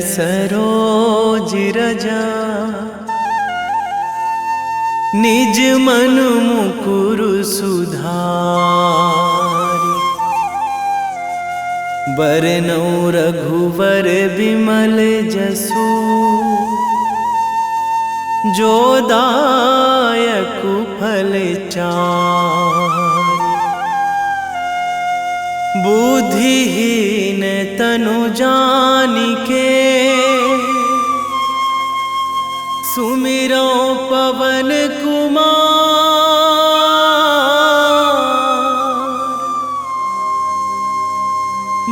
सरोज रजा, निज मन मुकुर सुधारि। बरनौ रघुवर बिमल जसु, जो दायक फल चारि। बुद्धिहीन तनु जानिके, सुमिरो पवन कुमार।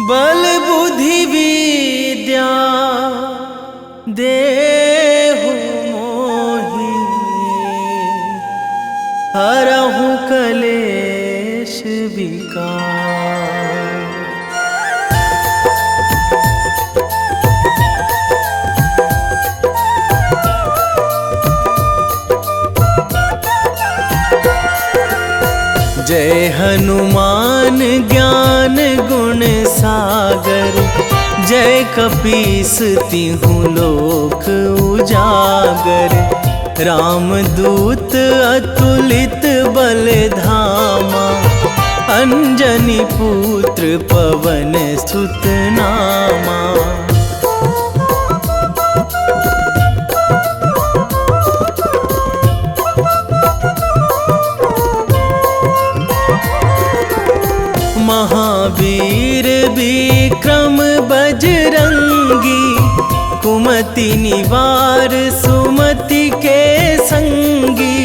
बल बुद्धि विद्या देहु मोहि, हरहु कलेश विकार। जय हनुमान ज्ञान गुण सागर, जय कपीस तिहु लोक उजागर। रामदूत अतुलित बल धामा, अंजनी पुत्र पवन सुत नामा। महावीर विक्रम बजरंगी, कुमति निवार सुमति के संगी।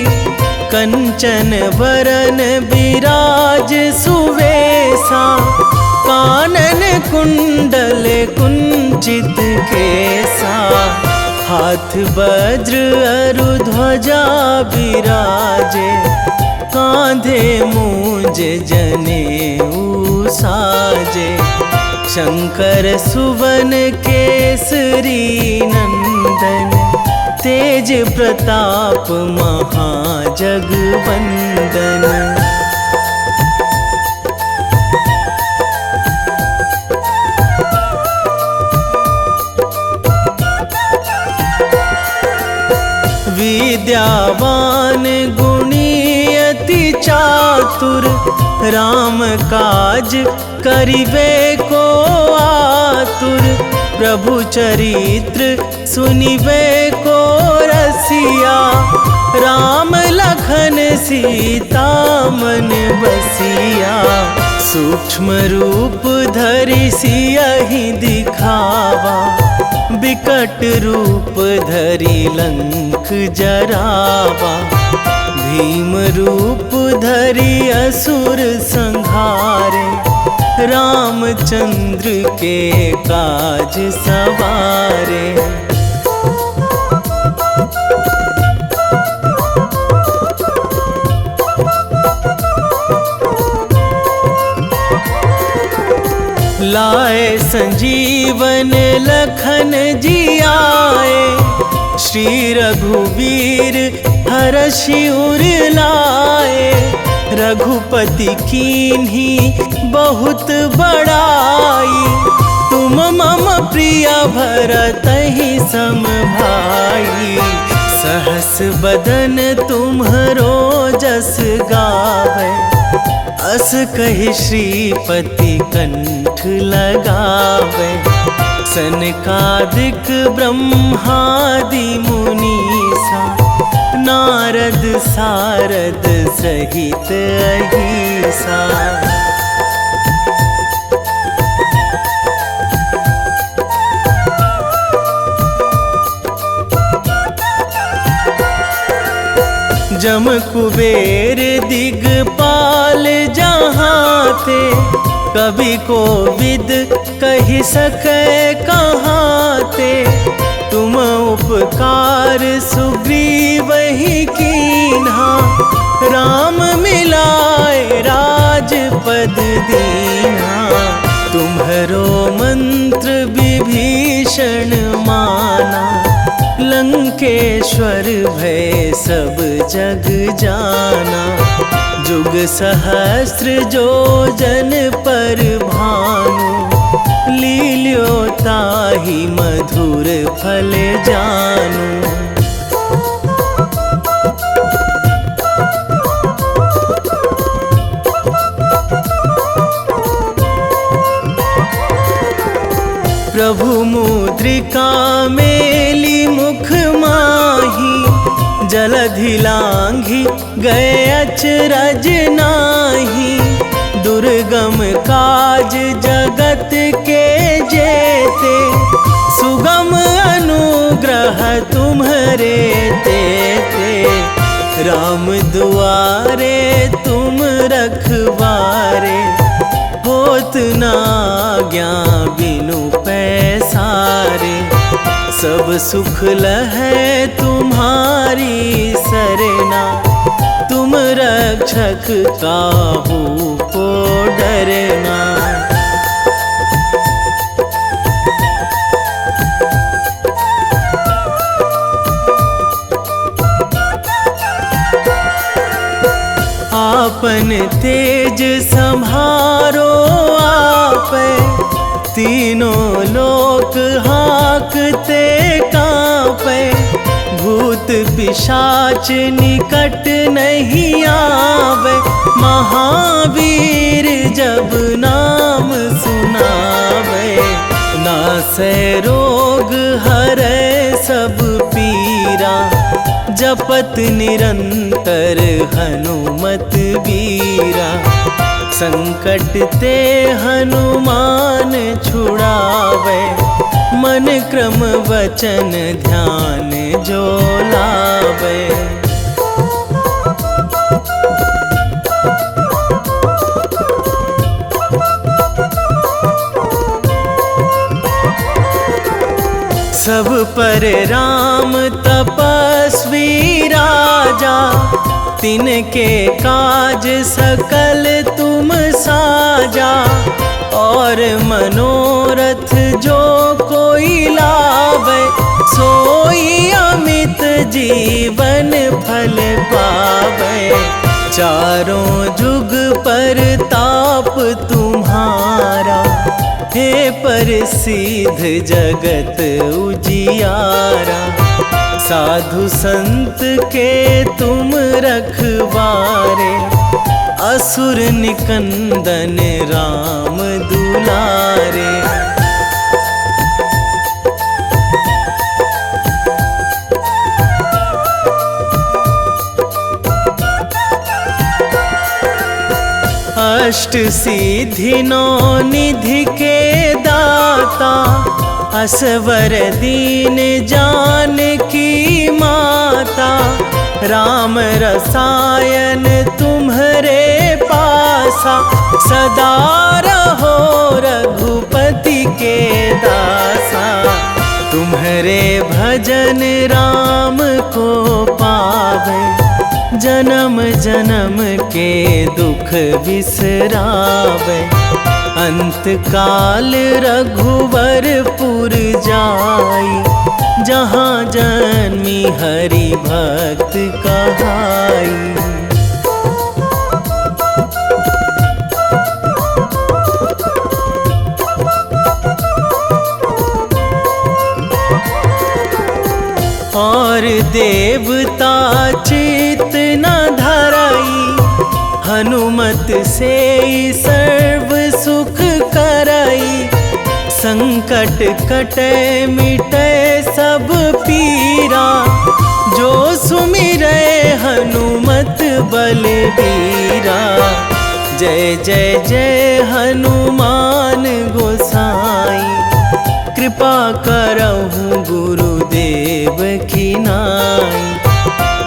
कंचन वरन विराज सुवेशा, कानन कुंडल कुंचित केसा। हाथ वज्र अरु ध्वजा विराजे, कांधे मूंज जनेऊ साजे। शंकर सुवन केसरी नंदन, तेज प्रताप महाजगवंदन। विद्यावान गुणी अति चातुर, राम काज करिबे को आतुर। प्रभु चरित्र सुनिबे को रसिया, राम लखन सीता मन बसिया। सूक्ष्म रूप धरि सियहि दिखावा, बिकट रूप धरि लंक जरावा। भीम रूप धरि असुर संहारे, रामचंद्र के काज सवारे। लाए संजीवन लखन जियाए, श्री रघुवीर हरषि उर लाए। रघुपति कीन्ही बहुत बड़ाई, तुम मम प्रिय भरतहि सम भाई। सहस बदन तुम्हरो जस गावै, अस कहि श्रीपति कंठ लगावै। सनकादिक ब्रह्मादि मुनीसा, नारद सारद सहित अहिसा। जम कुबेर दिगपाल जहाँ थे, कवि कोविद कहि सकै कहाँ ते। तुम उपकार सुग्रीवहि कीन्हा, राम मिलाए राजपद दीन्हा। तुम्हरो मंत्र विभीषण माना, लंकेश्वर भय सब जग जाना। जुग सहस्त्र जो जन पर भानु, लील्यो ताहि मधुर फल जानू। प्रभु मुद्रिका मेली मुख माही, जलधि लांघी गए अचरज नाही। दुर्गम काज जगत के जेते, सुगम अनुग्रह तुम्हरे तेते। राम दुआरे तुम रखवारे, होत ना आज्ञा बिनु पैसारे। सब सुख लहै तुम्हारी सरना, तुम रक्षक काहू को डरना। आपन तेज संभारो आपै, तीनों लोक हाकते कांपै। भूत पिशाच निकट नहीं आवे, महावीर जब नाम सुनावे। नासै रोग हरै सब पीरा, जपत निरंतर हनुमत बीरा। संकट ते हनुमान छुड़ावे, मन क्रम वचन ध्यान जो लावे। सब पर राम तपस्वी राजा, तिनके काज सकल तुम साजा। और मनोरथ जो कोई लावे, सोई अमित जीवन फल पावे। चारों जुग पर ताप तुम्हारा, हे प्रसिद्ध जगत उजियारा। साधु संत के तुम रखवारे, असुर निकंदन राम दुलारे। अष्ट सिद्धि नौ निधि के दाता, असवर दीन जानकी माता। राम रसायन तुम्हरे पासा, सदा रहो रघुपति के दासा। तुम्हरे भजन राम को पावे, जन्म जन्म के दुख बिसरावे। अंत काल रघुवरपुर जाई, जहाँ जन्मी हरि भक्त कहाई। और देवता चित न धराई, हनुमत से सर्व सुख कराई। संकट कटे मिटे सब पीरा, जो सुमिरै हनुमत बलबीरा। जय जय जय हनुमान गोसाई, कृपा करहु गुरुदेव की नाई।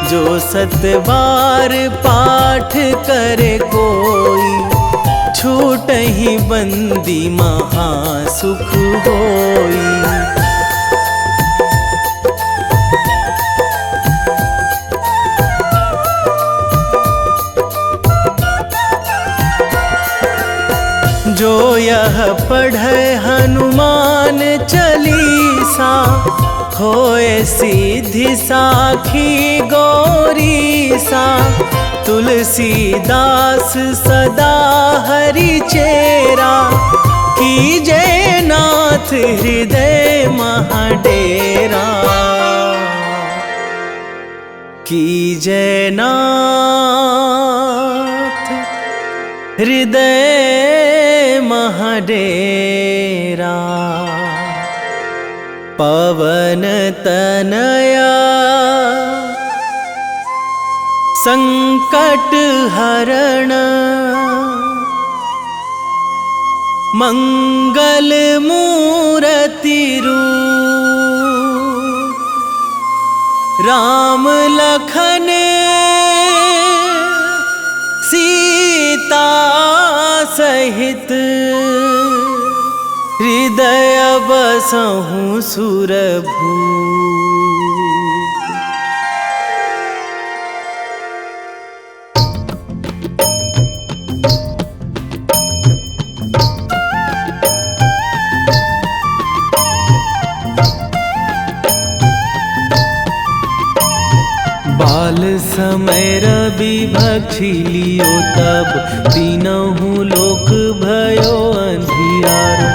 जो सतबार पाठ करे कोई, छूटहि बंदी महासुख होई। जो यह पढ़े हनुमान चालीसा, होए सिद्धि साखी गौरीसा। तुलसीदास सदा हरि चेरा, कीजे नाथ हृदय महाडेरा, कीजे नाथ हृदय महाडेरा। पवन तनया संकट हरण, मंगल मूर्ति रूप, राम लखन सीता सहित, हृदय बसहु सुरभूप। बाल समय रवि भक्षी लियो तब, तीनहु लोक भयो अंधियारो।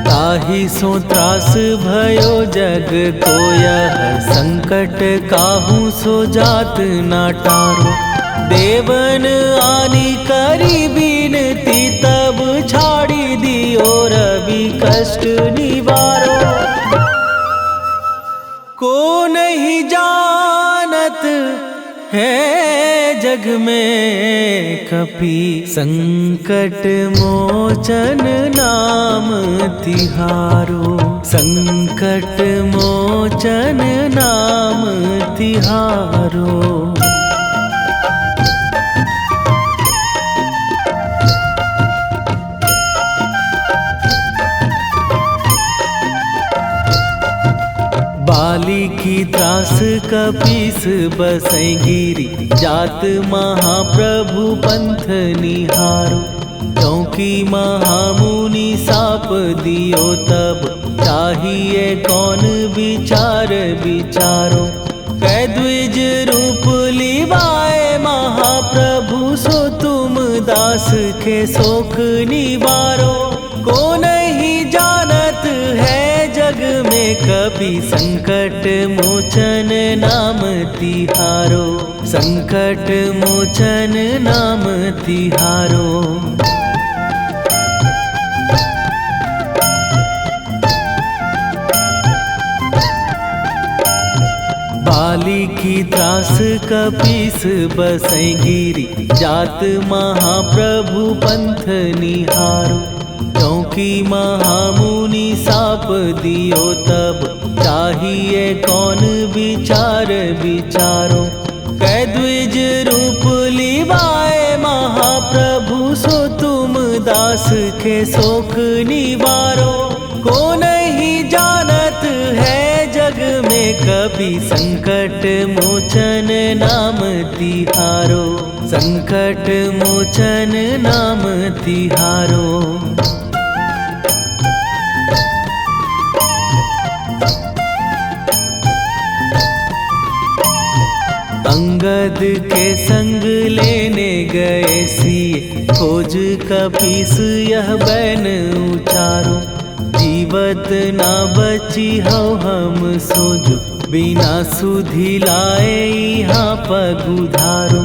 ताहि सो त्रास भयो जग को यह, संकट काहू सो जात ना टारो। देवन आनी करी बिनती तब, छाड़ी दियो रवि कष्ट निवारो। को नहीं जानत है जग में कपि, संकट मोचन नाम तिहारो। संकट मोचन नाम तिहारो। बाली की त्रास कपीस बसै गिरी, जात महाप्रभु पंथ निहारो। क्योंकि महामुनि साप दियो तब, चाहिए कौन विचार विचारो। कै द्विज रूप लिवाए महाप्रभु, सो तुम दास के शोक निवारो। को नहीं जानत है जग में कपि, संकट मोचन नाम तिहारो। संकट मोचन नाम तिहारो। बाली की त्रास कपीस बसै गिरी, जात महाप्रभु पंथ निहारो। क्योंकि महामुनि साप दियो तब, चाहिए कौन विचार विचारो। कै द्विज रूप लिवाए महाप्रभु, सो तुम दास के शोक निवारो। को नहीं जानत है जग में कपि, संकट मोचन नाम तिहारो। संकट मोचन नाम तिहारो। अंगद के संग लेने गए सिए, खोज कपीस यह बैन उचारो। जीवत ना बची हो हम सोजो, बिना सुधि लाए यहाँ पगुधारो।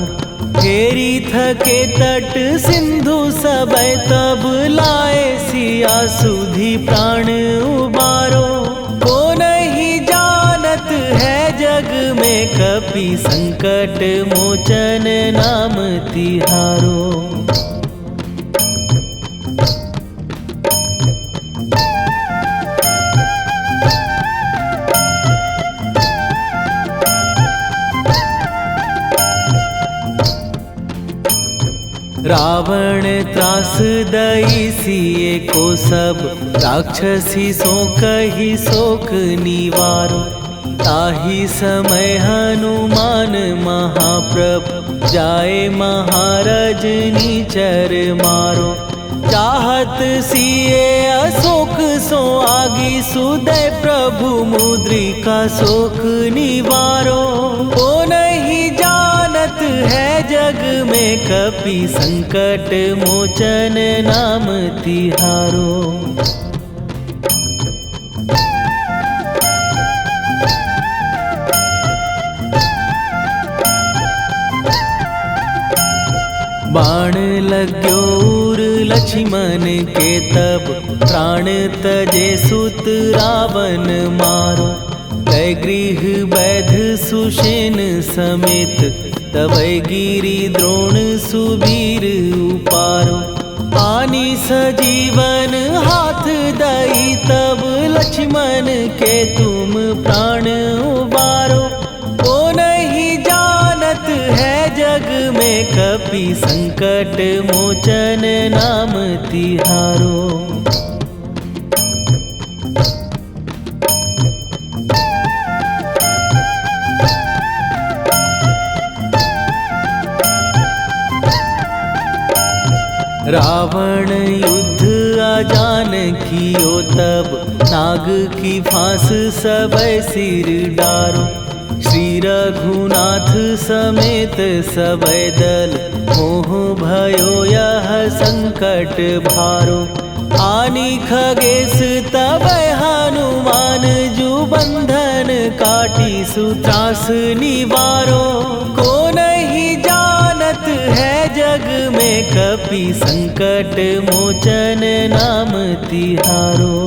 घेरी थके तट सिंधु सबय, तब लाए सिया सुधि प्राण उबारो। को नहीं जानत है जग में कपि, संकट मोचन नाम तिहारो। रावण त्रास दई सिए को सब, राक्षसी सो कही शोक निवारो। ताहि समय हनुमान महाप्रभु, जाए महाराज नीचर मारो। चाहत सिए अशोक सो आगी, सुदय प्रभु मुद्रिका शोक निवारो। को नहीं जानत है जग में कपि संकट मोचन नाम तिहारो। बाण लग्यो उर लक्ष्मण के तब प्राण तजे सुत रावण मारो। कै गृह वैध सुषेण समेत तबै गिरि द्रोण सुबीर उपारो। आनी सजीवन हाथ दई तब लक्ष्मण के तुम प्राण उबारो। ओ नहीं जानत है जग में कपि संकट मोचन नाम तिहारो। रावण युद्ध आजान कियो तब नाग की फांस सबै सिर डारो। श्री रघुनाथ समेत सबै दल मोह भयो यह संकट भारो। आनी खगेश तबै हनुमान जु बंधन काटी सुत्रास निवारो। को नहीं जानत है जग में कपि संकट मोचन नाम तिहारो।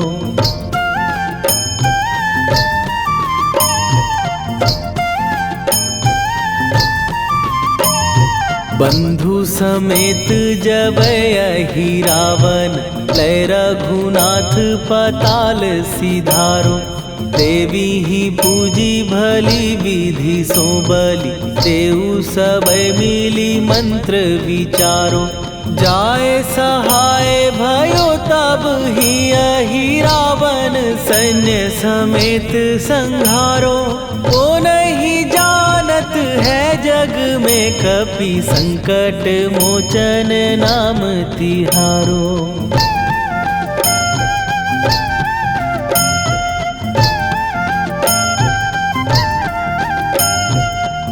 बंधु समेत जबै अहि रावण लय रघुनाथ पताल सिधारो। देवी ही पूजी भली विधि सो बलि तेउ सबै मिली मंत्र विचारो। जाए सहाय भयो तब ही अहि रावण सैन्य समेत संहारो। ओ नहीं जानत है जग में कपि संकट मोचन नाम तिहारो।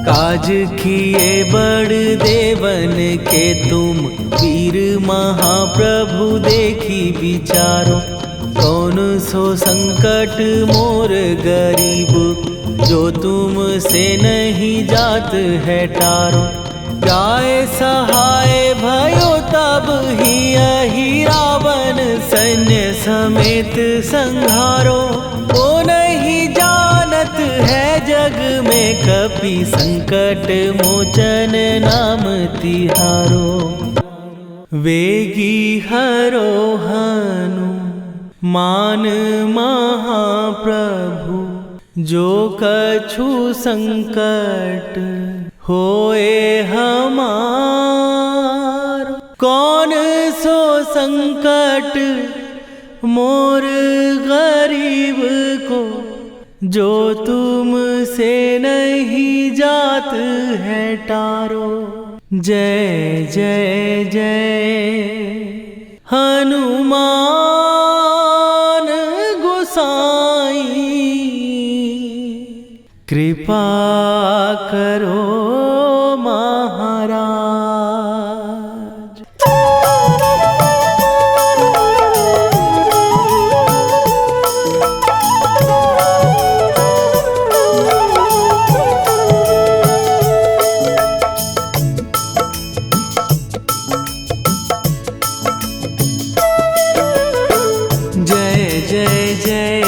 काज किए बड़ देवन के तुम वीर महाप्रभु देखी विचारो। कौन सो संकट मोर गरीब जो तुम से नहीं जात है टारो। जाए सहाय भयो तब ही अहि रावण सैन्य समेत संहारो। ओ नहीं जानत है जग में कपि संकट मोचन नाम तिहारो। वेगी हरो हनु मान महाप्रभु जो कछु संकट होए हमार। कौन सो संकट मोर गरीब को जो तुम से नहीं जात है टारो। जय जय जय हनुमान गोसाई कृपा करो महाराज। जय जय जय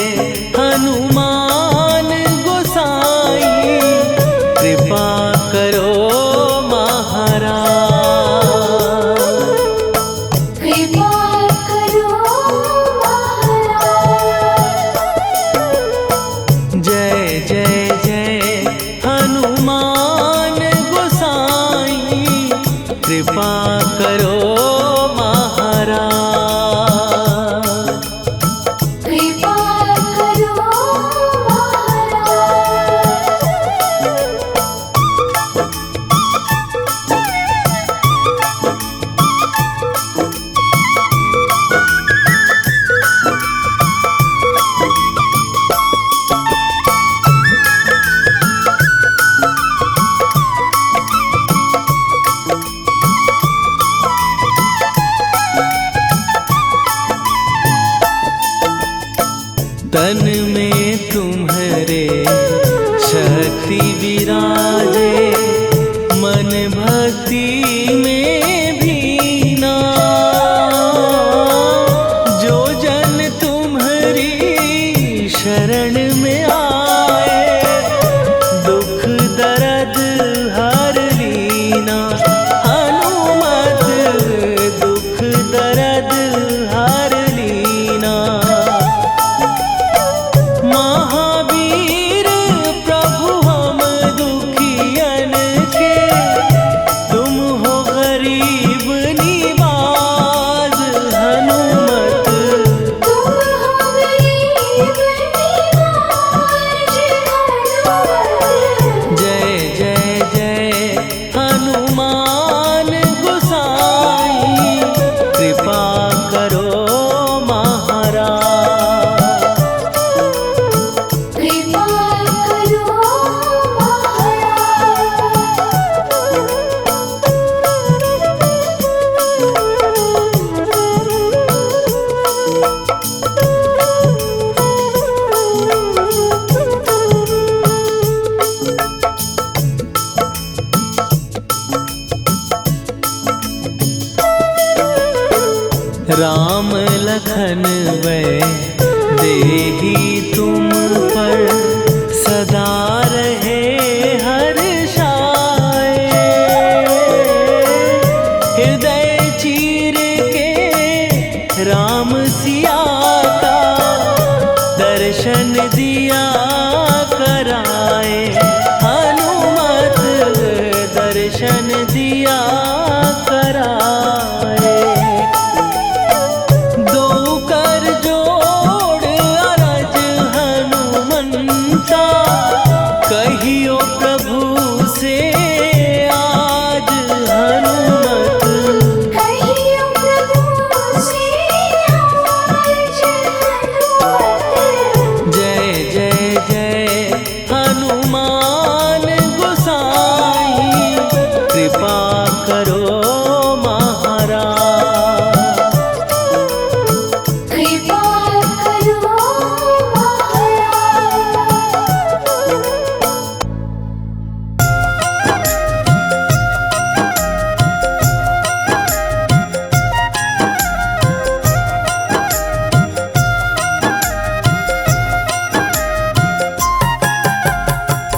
हनुमान गोसाई कृपा कर करे शक्ति विराजे, मन भक्ति में भीना। जो जन तुम्हारी शरण में आए, दुख दर्द हर लीना। हनुमत दुख दर्द हर लीना। महावीर प्रभु हम दुखियन के, तुम हो गरीब निवाज। हनुमत तुम हो गरीब निवाज। जय जय जय हनुमान गोसाई, कृपा करो महाराज। कृपा करो राम लखन वै देही तुम पर, सदा रहे हर्षाए। हृदय चीर के राम सिया का, दर्शन दिया कराए। हनुमत दर्शन दिया कराए। दो कर जोड़ अरज हनुमंता, कहियो प्रभु से आज। हनुमत कहियो प्रभु से आज। हनुमत जय जय जय हनुमान गोसाई, कृपा करो महाराज। कृपा करो महाराज।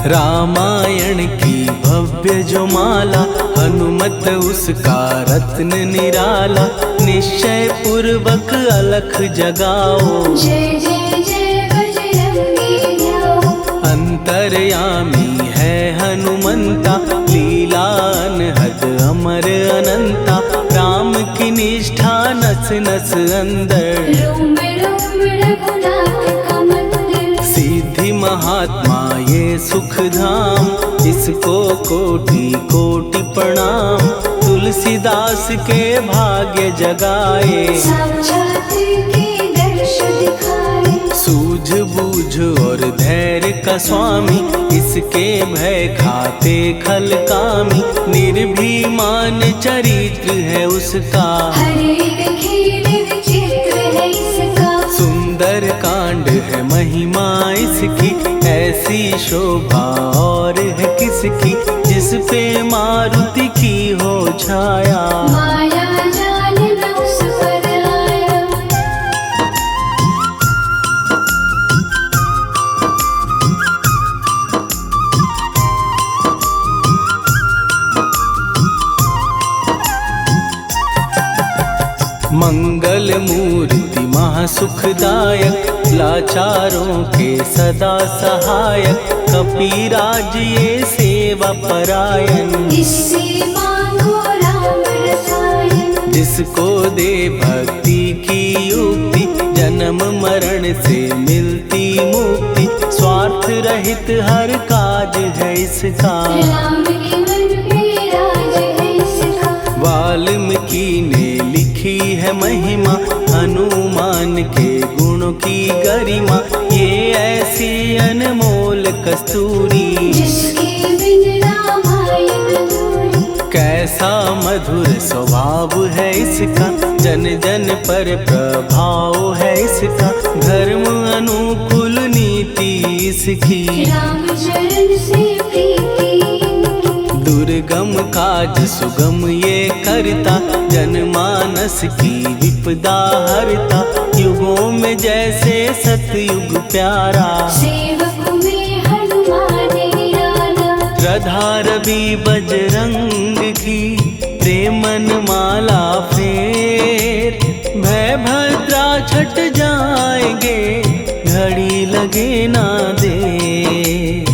रामायण की भव्य जो माला, हनुमत उसका रत्न निराला। निश्चय पूर्वक अलख जगाओ, जय जय जय बजरंगी जाओ। अंतर्यामी है हनुमंता, लीला अनहद अमर अनंता। राम की निष्ठा नस नस अंदर, रोम रोम रघुनाथ का मंदिर। सिद्धि महात्मा ये सुख धाम, इसको कोटि कोटि प्रणाम। तुलसीदास के भाग्य जगाए, साक्षात के दर्श दिखाए। सूझबूझ और धैर्य का स्वामी, इसके भय खाते खल कामी। निर्भीमान चरित्र है उसका, हर एक खेल विचित्र है इसका। सुंदर कांड है महिमा इसकी। ऐसी शोभा और है किसकी, जिस पे मारुति की हो छाया। माया जाल न उस पर आया। मंगल मूर्ति महासुखदायक, लाचारों के सदा सहायक। कपीराज ये सेवा परायण, इससे मांगो राम रसायन। जिसको दे भक्ति की युक्ति, जन्म मरण से मिलती मुक्ति। स्वार्थ रहित हर काज है इसका, राम के मन पे राज है इसका। वाल्मीकि ने लिखी है महिमा, हनुमान के गुणों की गरिमा। ये ऐसी अनमोल कस्तूरी, जिसके बिन रामायण अधूरी। कैसा मधुर स्वभाव है इसका, जन जन पर प्रभाव है इसका। धर्म अनुकूल नीति प्रीति इसकी, राम चरण से प्रीति इनकी। दुर्गम काज सुगम ये करता, जनमानस की विपदा हरता। युगों में जैसे सतयुग प्यारा, सेवक में हनुमान निराला। श्रद्धा रवि बजरंग की, प्रेमन माला फेर। भय भद्रा छट जाएंगे, घड़ी लगे ना देर।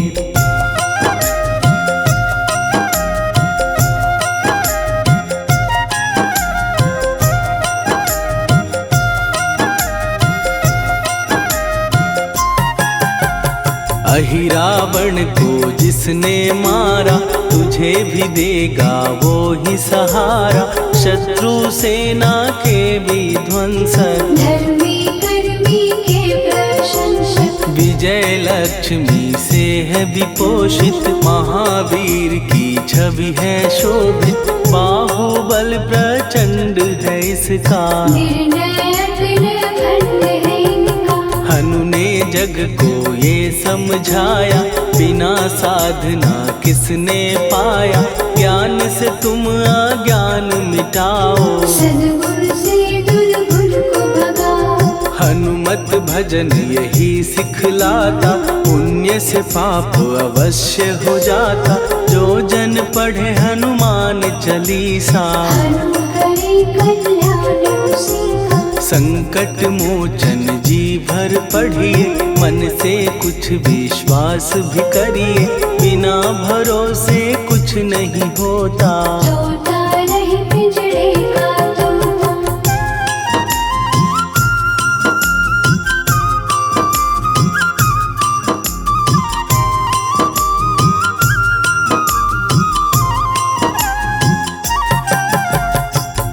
अहि रावण को जिसने मारा, तुझे भी देगा वो ही सहारा। शत्रु सेना के विध्वंसक, धर्मी कर्मी के प्रशंसक। विजय लक्ष्मी से है विपोषित, महावीर की छवि है शोभित। बाहुबल प्रचंड है इसका, निर्णय अखंड है इनका। हनु ने जग को ये समझाया, बिना साधना किसने पाया। ज्ञान से तुम अज्ञान मिटाओ, सद्गुण से दुर्गुण को भगाओ। हनुमत भजन यही सिखलाता, पुण्य से पाप अवश्य हो जाता। जो जन पढ़े हनुमान चालीसा, हनु करे कल्याण उसी का। संकट मोचन जी भर पढ़िए, मन से कुछ विश्वास भी करिए। बिना भरोसे कुछ नहीं होता, तोता रहे पिंजड़े का तोता।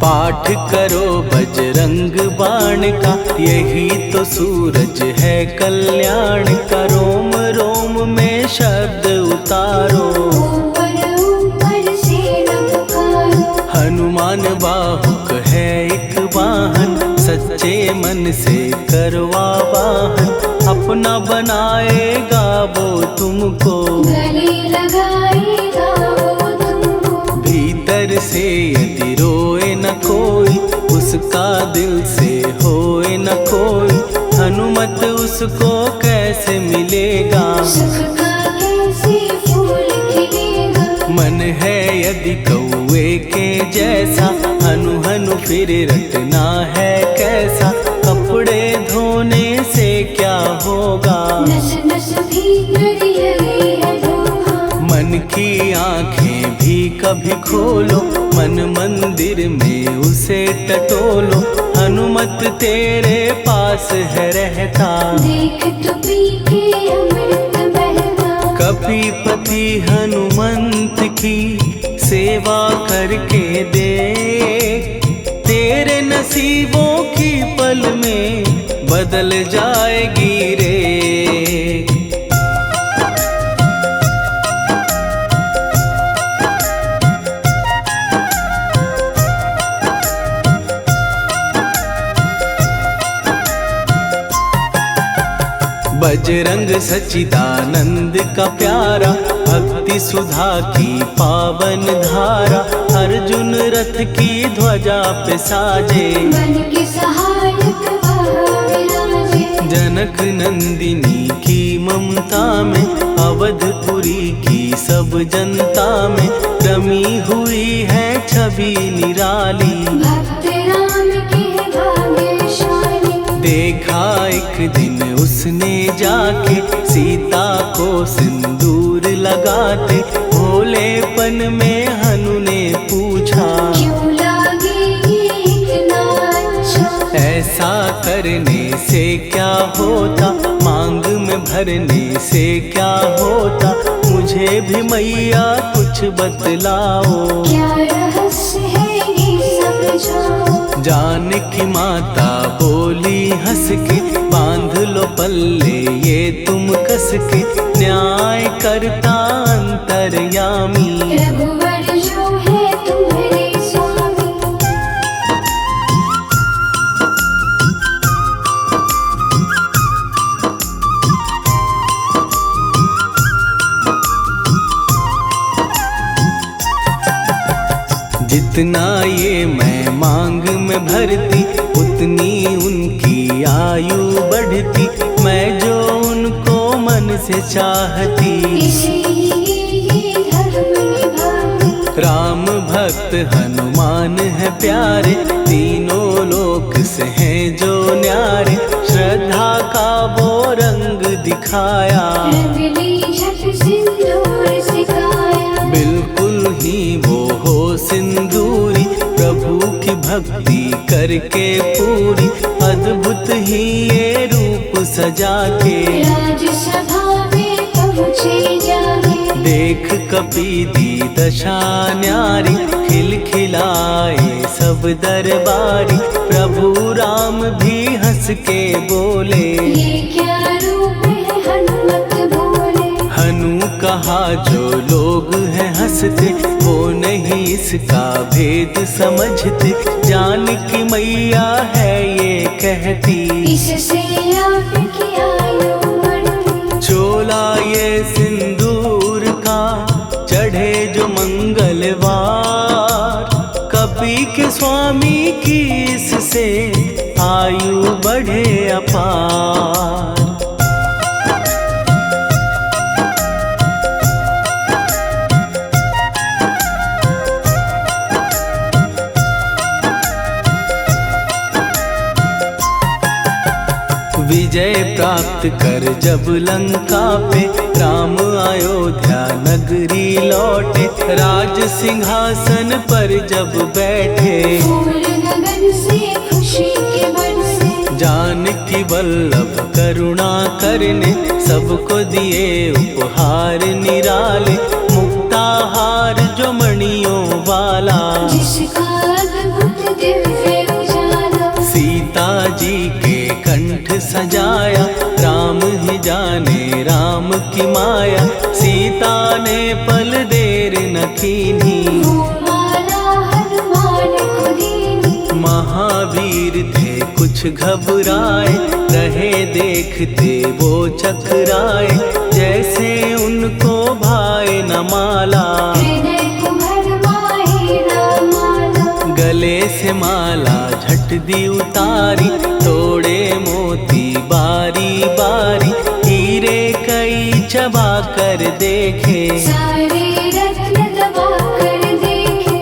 पाठ करो बजरंग बाण का, यही तो सूरज है कल्याण का। रोम रोम में शब्द उतारो, ऊपर ऊपर से न पुकारो। हनुमान बाहुक है एक वाहन, सच्चे मन से करवा वाहन। अपना बनाएगा वो तुमको, गले लगाएगा वो तुमको। भीतर से यदि रोए न कोई, उसका दिल से होए न कोई। हनुमत उसको कैसे मिलेगा, सुख का कैसे फूल खिलेगा। मन है यदि कौए के जैसा, हनु हनु फिर रटना है कैसा। कपड़े धोने से क्या होगा, नस नस भीतर यही है धोखा। मन की आंखें भी कभी खोलो, मन मंदिर में उसे टटोलो। हनुमत तेरे पास है रहता, देख तो पी के अमृत बहता। कपीपति हनुमंत की सेवा करके दे। तेरे नसीबों की पल में बदल जाएगी रे। बजरंग सच्चिदानंद का प्यारा, भक्ति सुधा की पावन धारा। अर्जुन रथ की ध्वजा पे साजे, मन के सहायक वहाँ विराजे। जनक नंदिनी की ममता में, अवधपुरी की सब जनता में। रमी हुई है छवि निराली, भक्त राम के भाग्यशाली। देखा एक दिन उसने जाके, सीता को सिंदूर लगाते। भोलेपन में हनु ने पूछा, क्यों लागे ये इतना अच्छा। ऐसा करने से क्या होता, मांग में भरने से क्या होता। मुझे भी मैया कुछ बतलाओ, क्या रहस्य है ये समझाओ। जानकी माता बोली हंस के, बांध लो पल्ले ये तुम कस के। न्याय करता अंतर्यामी, रघुवर जो है तुम्हारे स्वामी। जितना ये मैं मांग में भरती उतनी उनकी आयु बढ़ती, मैं जो उनको मन से चाहती। इसीलिए धर्म निभाती। राम भक्त हनुमान है प्यारे, तीनों लोक से हैं जो न्यारे। श्रद्धा का वो रंग दिखाया, रंगली झट सिंदूर सिखाया। बिल्कुल ही वो हो सिंदूरी, प्रभु की भक्ति करके पूरी। अद्भुत ही ये रूप सजा के, राजसभा में पहुँचे जाके। देख कपी दी दशा न्यारी, खिलखिलाए सब दरबारी। प्रभु राम भी हंस के बोले, ये क्या रूप है हनुमत बोले। हनु कहा जो लोग हैं हंसते, वो नहीं इसका भेद समझते। जानकी मैया है ये कहती, इससे आपकी आयु बढ़ती। चोला ये सिंदूर का चढ़े जो मंगलवार, कपी के स्वामी की इससे आयु बढ़े अपार। विजय प्राप्त कर जब लंका पे, राम अयोध्या नगरी लौटे। राज सिंहासन पर जब बैठे, फूल गगन से खुशी के बरसे। जानकी वल्लभ करुणा करने, सबको दिए उपहार निराले। मुक्ताहार जो मणियों वाला, जिसका अद्भुत दिव्य उजाला। सीता जी के कंठ सजाया, राम ही जाने राम की माया। सीता ने पल देर न कीन्ही, वो माला हनुमान को दीनी। महावीर थे कुछ घबराए, रहे देखते वो चकराए। जैसे उनको भाए न माला, हृदय को भरमाए रामाला। गले से माला झट दी उतारी, तोड़े मोती बारी बारी। हीरे कई चबा कर देखे, सारे रत्न दबा कर देखे।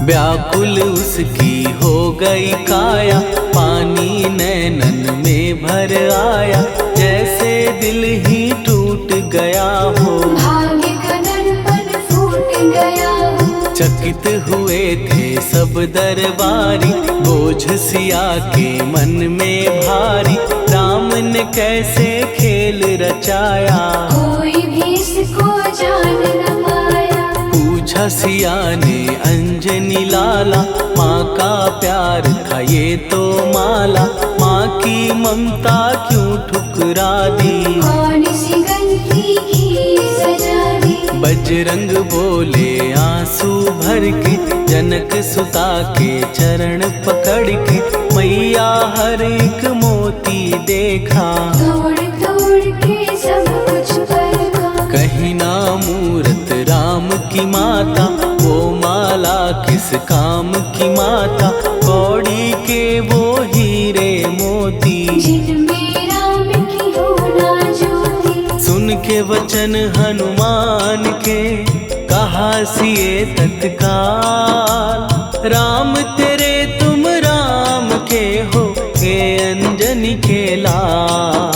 व्याकुल उसकी हो गई काया, पानी नैनन में भर आया। जैसे दिल ही टूट गया हो, भाग्य का दर्पण फूट गया हो। चकित हुए थे सब दरबारी, बोझ सिया के मन में भारी। राम ने कैसे खेल रचाया, कोई भी इसको जान न पाया। पूछा सिया ने अंजनी लाला, माँ का प्यार था ये तो माला। माँ की ममता क्यों ठुकरा दी, कौन सी गलती की सजा दी। बजरंग बोले आंसू भर के, जनक सुता के चरण पकड़ के। मैया हर एक मोती देखा, तोड़ तोड़ के सब कुछ परखा। कहीं ना मूरत राम की माता, वो माला किस काम की माता। कौड़ी के वो हीरे मोती, जिनमें राम की होना ज्योति। सुन के वचन हनुमान के, कहा सिए तत्काल। राम तेरे तुम राम के हो, हे अंजनी के लाल।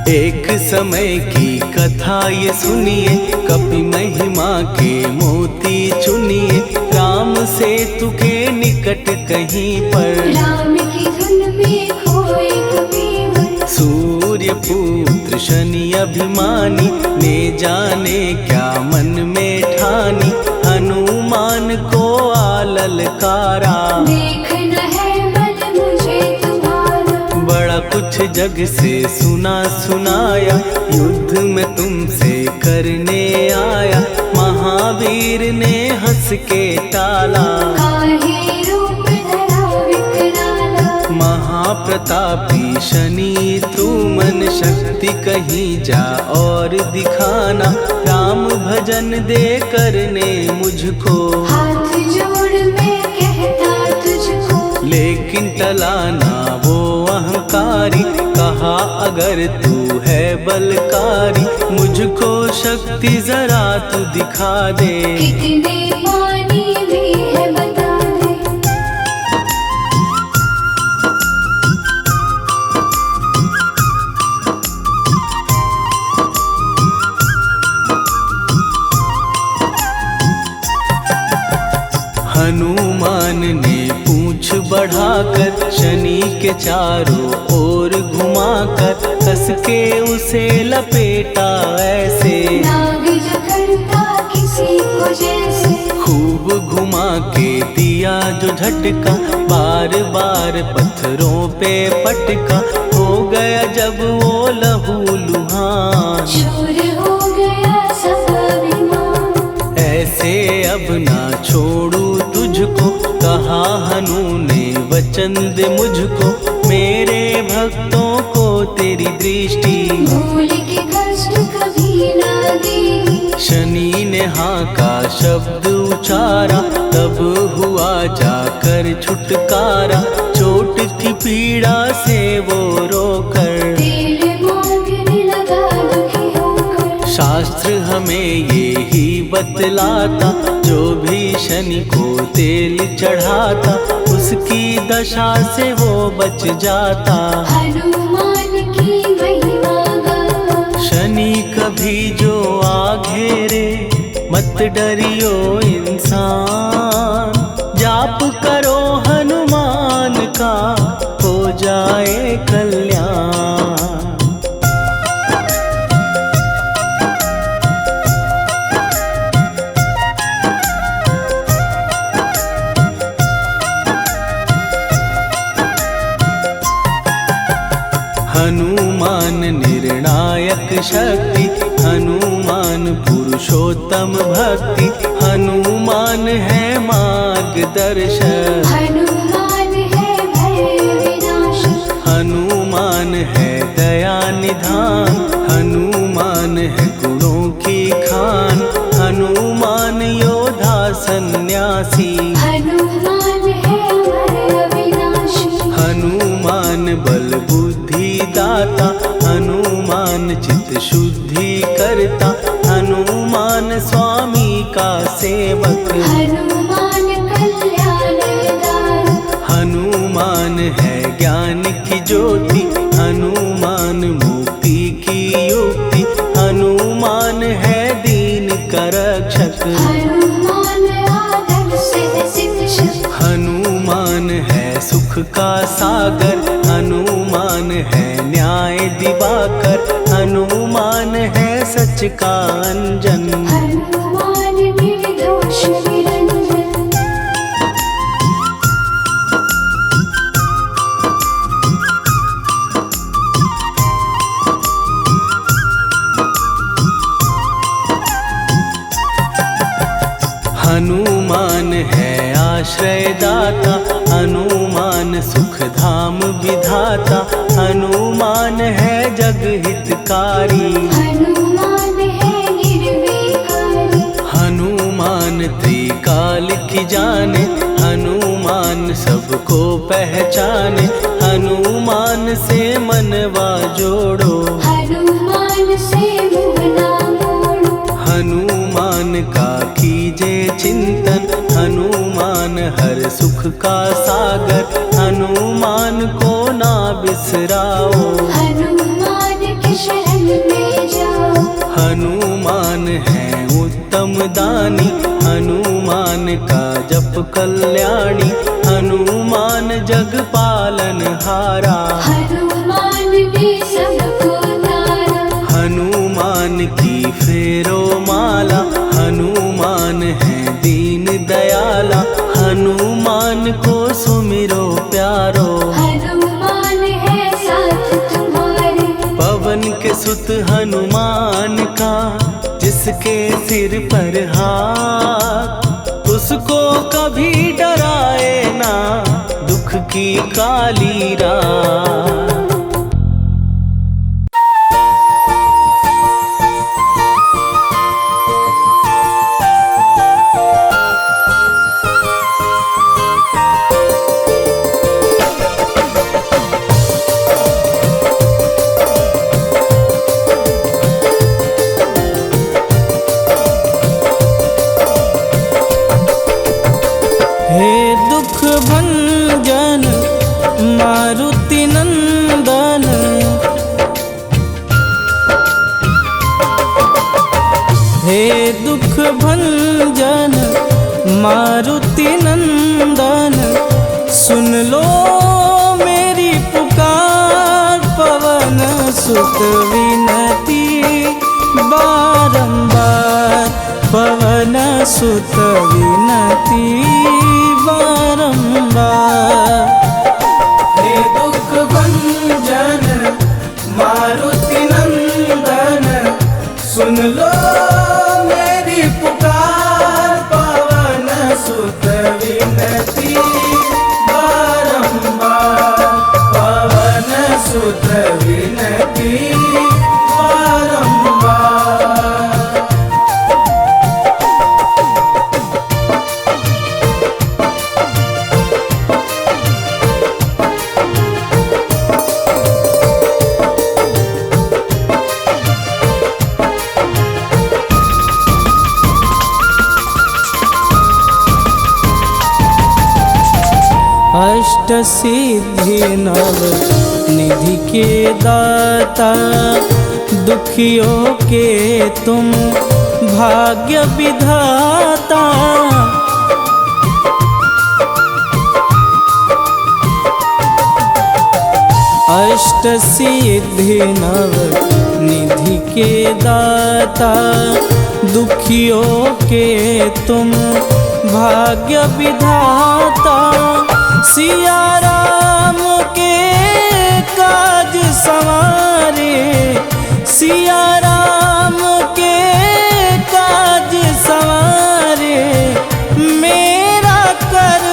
एक समय की कथा ये सुनिए, कपि महिमा के मोती चुनिए। राम सेतु के निकट कहीं पर, राम की धुन में खोए कबीर। सूर्य पुत्र शनि अभिमानी, ने जाने क्या मन में ठानी। हनुमान को आललकारा, देखना है मन कुछ जग से सुना सुनाया, युद्ध में तुमसे करने आया। महावीर ने हंस के टाला, काहे रूप धरा विकराला। महाप्रतापी शनि तू मन शक्ति कहीं जा और दिखाना। राम भजन दे करने मुझको, हाथ जोड़ मैं कहता तुझको। लेकिन टला ना वो अहंकारी, कहा अगर तू है बलकारी, मुझको शक्ति जरा तू दिखा दे। कितने पानी भी है बता दे। हनुमान ने पूंछ बढ़ाकर शनि के चारों ओर घुमाकर, कस के उसे लपेटा ऐसे। नाग जो करता किसी को जैसे, खूब घुमा के दिया जो झटका, बार बार पत्थरों पे पटका। हो गया जब वो लहू लुहान, चूर हो गया सब अभिमान। ऐसे अब ना छोड़ू तुझको, कहा हनु ने वचन दे मुझको। मेरे भक्तों को तेरी दृष्टि, भूल के कष्ट कभी ना दी। शनि ने हाँ का शब्द उचारा, तब हुआ जाकर छुटकारा। चोट की पीड़ा से वो रोकर, तेल मांगने लगा दुखी होकर। शास्त्र हमें ये ही बतलाता, जो भी शनि को तेल चढ़ाता, उसकी दशा से वो बच जाता। हनुमान की महिमा गाता, शनि कभी जो आ घेरे, मत डरियो इंसान। जाप करो हनुमान का, हो जाए कल्याण। हनुमान निर्णायक शक्ति, हनुमान पुरुषोत्तम भक्ति। हनुमान है मार्गदर्शक, हनुमान है भय विनाशक। हनुमान है दया निधान, हनुमान है गुणों की खान। हनुमान योद्धा सन्यासी, हनुमान है भय विनाशी। हनुमान बल बुद्धि दाता, हनुमान चित्त शुद्धि करता। हनुमान स्वामी का सेवक, हनुमान कल्याणदायक। हनुमान है ज्ञान की ज्योति, हनुमान मुक्ति की युक्ति। हनुमान है दीन का रक्षक, हनुमान आदर से शिक्षक। हनुमान है सुख का सागर, हनुमान है न्याय दिवाकर। हनुमान है सच का अंजन, हनुमान निर्दोष निरंजन। हनुमान है आश्रय दाता, हनुमान सुख धाम विधाता। हनुमान है जग हितकारी, हनुमान है निर्विकारी। हनुमान त्रिकाल की जाने, हनुमान सबको पहचाने। हनुमान से मनवा जोड़ो, हनुमान से मुँह ना मोड़ो। हनुमान का कीजे चिंतन, हनुमान हर सुख का सागर। हनुमान को ना बिसराओ, हनुमान के शरण में जाओ। हनुमान है उत्तम दानी, हनुमान का जप कल्याणी। हनुमान जग पालन हारा, हनुमान ने सबको तारा। हनुमान की फेरो माला, हनुमान है दीन दयाला। हनुमान को सुमिरो प्यारो, हनुमान है साथ सुत हनुमान का, जिसके सिर पर हाथ, उसको कभी डराए ना दुख की काली रात। हे दुख भंजन मारुति नंदन, हे दुख भंजन मारुति नंदन, सुन लो मेरी पुकार, पवन सुत विनती बारंबार, पवन सुत विनती बारंबार। हे दुख भंजन मारुति नंदन, सुन लो मेरी पुकार, पवन सुत विनती बारंबार, पवन सुत विनती बारंबार। अष्ट सिद्धि नव निधि के दाता, दुखियों के तुम भाग्य विधाता। अष्ट सिद्धि नव निधि के दाता, दुखियों के तुम भाग्य विधाता। सिया राम के काज संवारे, सिया राम के काज संवारे, मेरा कर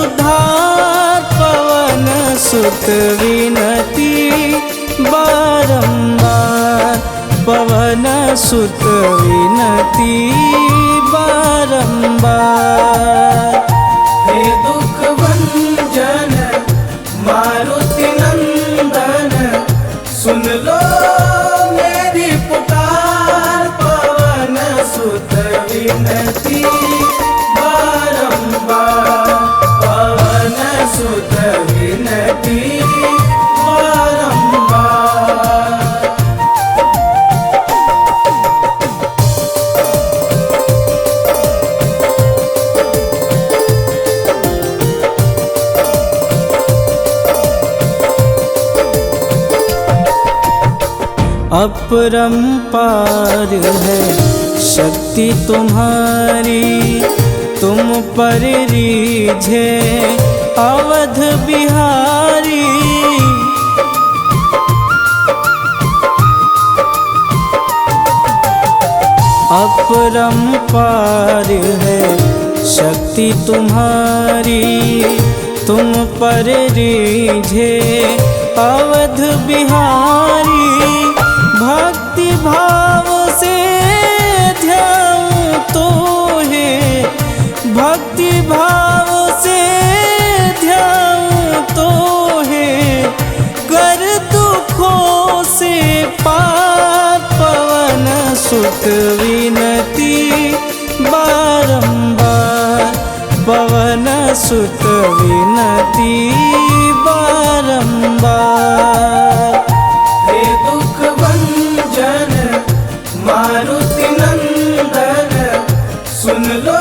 उद्धार, पवन सुत विनती बारंबार, पवन सुत विनती बारंबार। हे दुख भंजन मारुति नंदन, सुन लो मेरी पुकार, पवन सुत विनती बारंबार, पवन सुत विनती बारंबार। अपरंपार है शक्ति तुम्हारी, तुम पर रीझे अवध बिहारी। अपरंपार है शक्ति तुम्हारी, तुम पर रीझे अवध बिहारी। भक्ति भाव से ध्याऊं तो है, भक्ति भाव से ध्याऊं तो है, कर दुखों से पार, पवन सुत विनती बारंबार, पवन सुत विनती बारंबार। हे दुख भंजन मारुति नंदन, सुन लो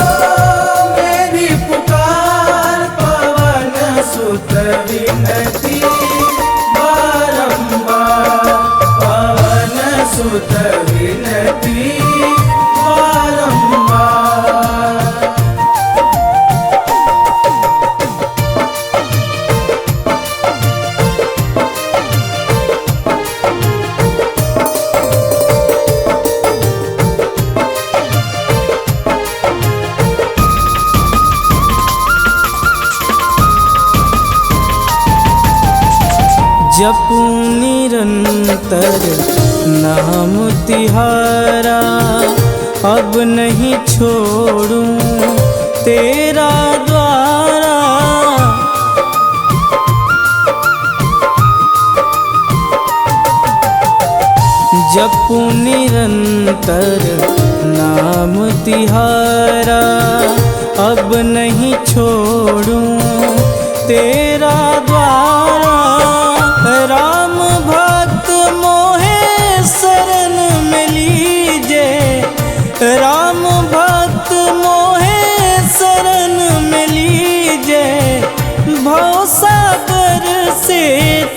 मेरी पुकार, पवन सुत विनती बारंबार, पवन सुत विनती बारंबार। जपू निरंतर नाम तिहारा, अब नहीं छोड़ूं तेरा द्वारा। जपू निरंतर नाम तिहारा, अब नहीं छोड़ूं तेरा द्वारा। राम भक्त मोहे शरण में लीजे, राम भक्त मोहे शरण में लीजे। भवसागर से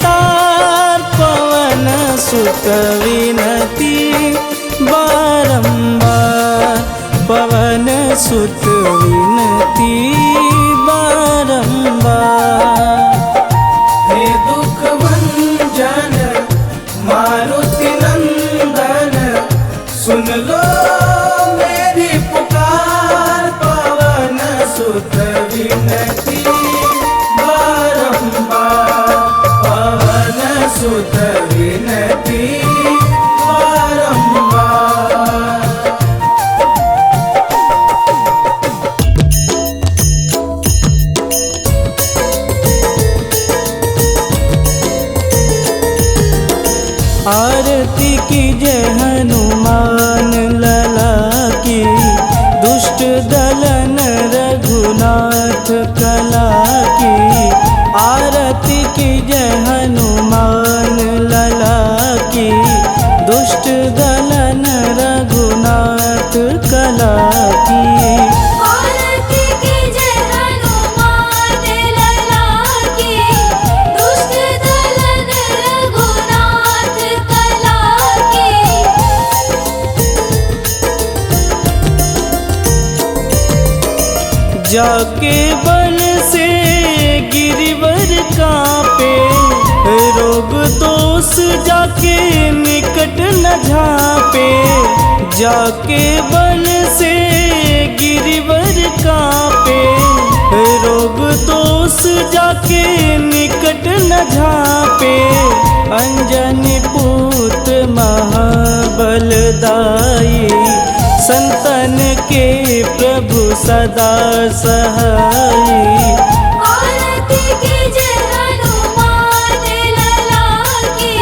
तार पवन सुत विनती बारंबार, पवन सुत विनती बारंबार। हे दुख भंजन मारुति नंदन, सुन लो मेरी पुकार। पवन सुत विनती बारंबार, पवन सुत विनती बारंबार। आरती की जय हनुमान लला की, दुष्ट दलन रघुनाथ कला की। आरती की जय हनुमान लला की, दुष्ट दलन रघुनाथ कला की। आरती की जय हनुमान लला की, दुष्ट दलन रघुनाथ कला की। जाके बल से गिरिवर कांपे, रोग दोष जाके निकट न झांपे। जाके बल से गिरिवर कांपे, रोग दोष जाके निकट न झांपे। अंजनी पुत्र महाबलदाई, संतन के प्रभु सदा सहाई। आरती की जय हनुमान लला की,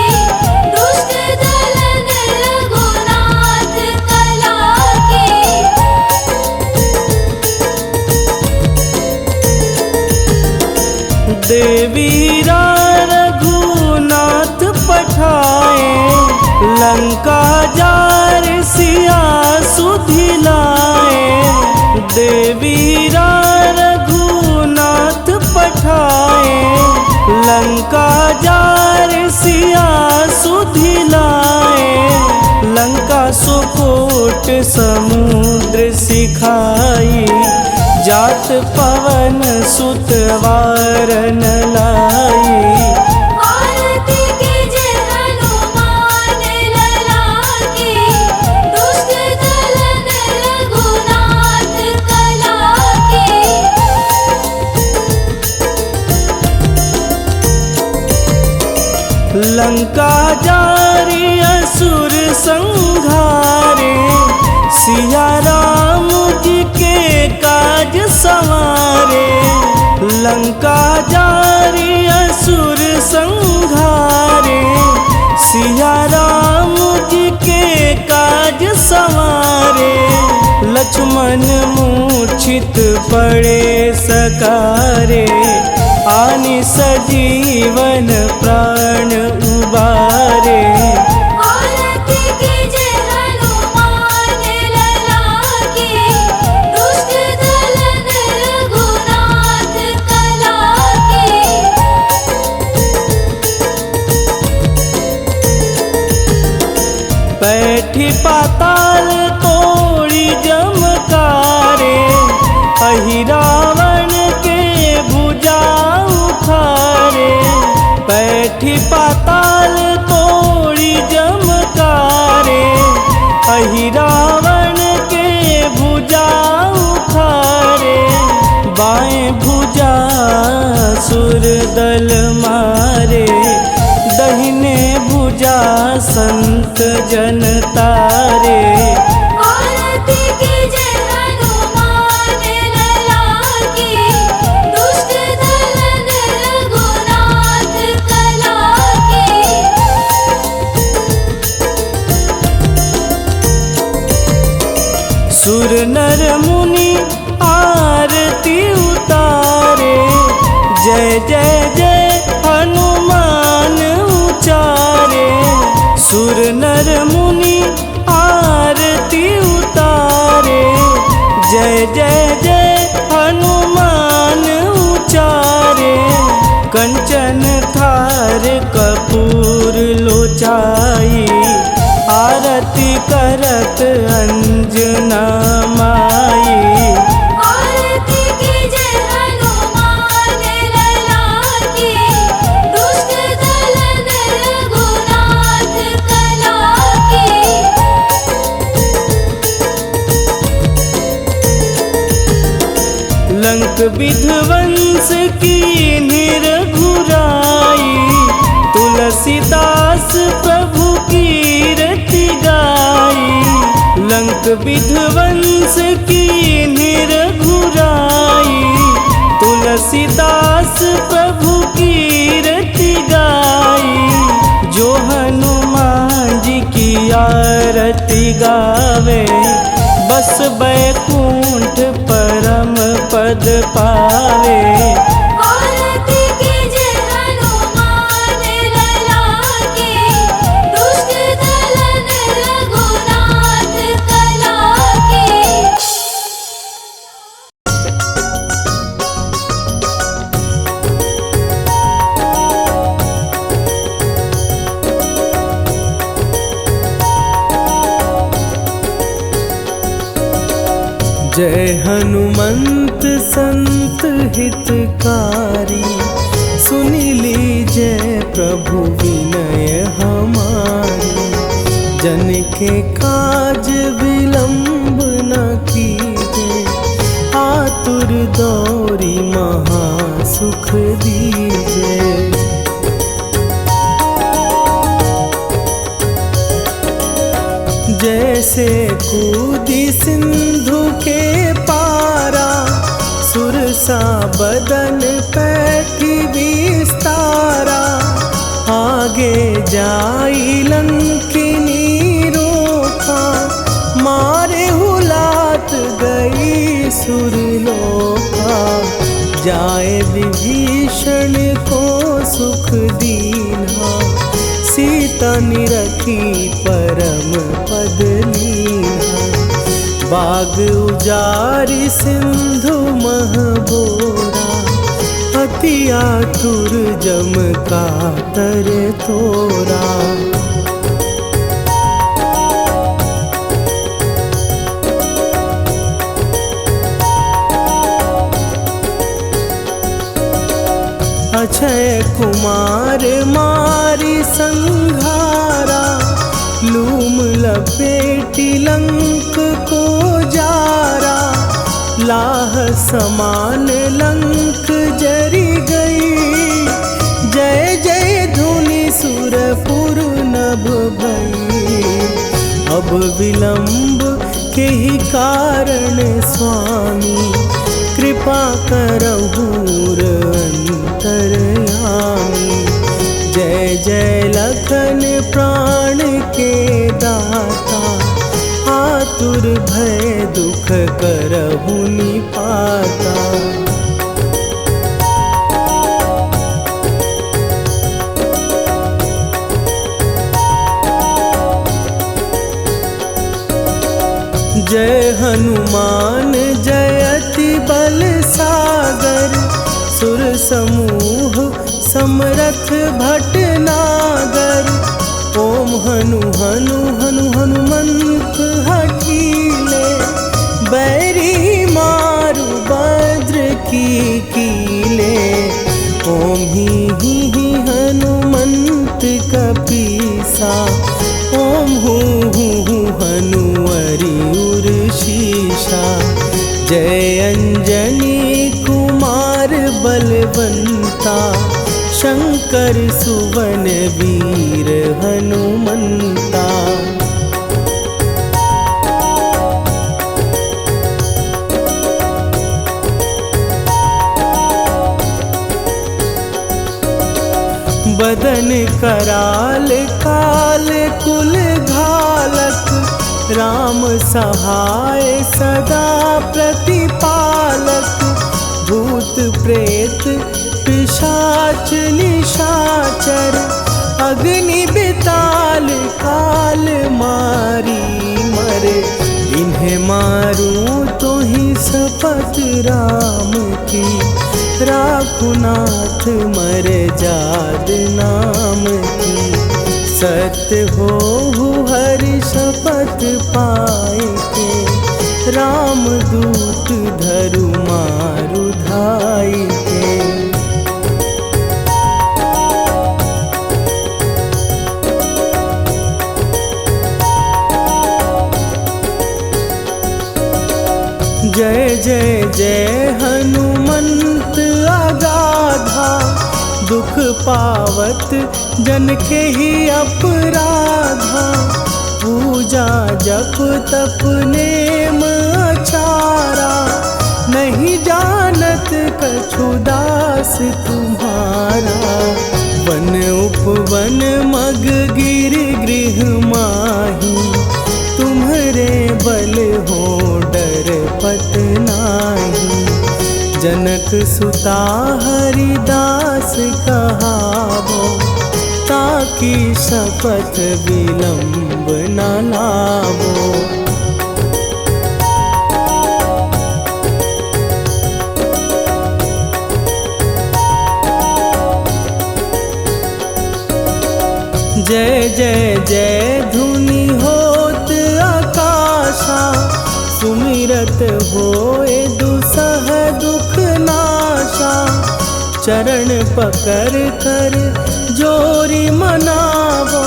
दुष्ट दलन रघुनाथ कला की। देवीरा रघुनाथ पठाए, लंका जार सिया सुधिलाए। देवीरा रघुनाथ पठाए, लंका जार सिया सुधिलाए। लंका सुकोट समुद्र सिखाई, जात पवन सुत वारन लाई। आरती की जय हनुमान लला की, दुष्ट दलन रघुनाथ कला की। लंका जारी असुर संघारे, सिया राम जी के काज संवारे। लंका जारी असुर संघारे, सिया राम जी के काज संवारे। लक्ष्मण मूर्छित पड़े सकारे, आनि सजीवन प्राण उबारे। आरती की जय हनुमान लला की, दुष्ट दलन रघुनाथ कला की। बैठी पाताल तोड़ी जमकारे, अहि रावण के भुजा उखारे। बैठी पाताल तोड़ी जमकारे, अहि रावण के भुजा उखारे। बाएं भुजा सुर दल मारे, पूजा संत जन तारे। आरती कीजे हनुमान लला की, दुष्ट दलन रघुनाथ कला की। सुर नर मुनि आरती उतारे, जय जय जय हनुमान उचारे। सुर नर मुनि आरती उतारे, जय जय जय हनुमान उचारे। कंचन थार कपूर लोचाई, आरती करत अंजना माई। आरती कीजे हनुमान लला की, दुष्ट दलन रघुनाथ कला की। लंक विध्वंस की निरघुराई, तुलसीदास प्रभु कीरति गाई। लंक विध्वंस की निरघुराई, तुलसीदास प्रभु कीरति गाई। जो हनुमान जी की आरती गावे, बस बैकुंठ परम पद पावे। आरती कीजे हनुमान लला की, दुष्ट दलन रघुनाथ कला की। जय हनुमंत संत हितकारी, सुनि लीजय प्रभु विनय हमारी। जन के काज विलंब न कीजे, आतुर दौरी महासुख दीजे। जैसे कूदी सिंधु के पारा, सुरसा बदन पैठी विस्तारा। आगे जाई लंकिनी रोका, मारे हुलात गई सुरलोका। जाए विभीषण को सुख दीना, सीता निरखी परम पद लीना। बाग उजारि सिंधु महबोरा, अति आतुर जम कातर तोरा। अक्षय कुमार मारी संघारा, लूम लपेटी लंक को जारा। लाह समान लंक जरी गई, जय जय धुनि सुरपुर नभ भई। अब विलंब के ही कारण स्वामी, कृपा करहु अंतरयामी। जय जय लखन प्राण के दाता, आतुर भय दुख करहु निपाता। जय हनुमान जयति बल सागर, सुर समूह समरथ भटनागर। ओम हनु हनु हनु हनुमंत हठीले, बैरी मारु भद्र की कीले। ओम ही हनुमंत कपीसा, ओम हूँ हनुवरि उर शीशा। जय अंजनी कुमार बलवंता, शंकर सुवन वीर हनुमंता। बदन कराल काल कुल घालक, राम सहाय सदा प्रतिपालक। भूत प्रेत पिशाच निशाचर, अग्नि बिताल काल मारी मरे। इन्हें मारूं तो ही शपथ राम की, राखुनाथ मर जाद नाम की। सत्य हो हरि शपथ पाए के, राम दूत धरु मारु धाई के। जय जय जय हनुमंत अगाधा, दुख पावत जन के ही अपराधा। पूजा जप तप नेम अचारा, नहीं जानत कछु दास तुम्हारा। वन उपवन मग गिर गृह माही, तुम्हरे बल हो डर पत नाही। जनक सुता हरिदास कहावो, ताकि शपथ विलंब न लावो। जय जय जय धुनि होत आकाशा, सुमिरत होए दुसह दुख नाशा। चरण पकड़ कर जोरी मनावो,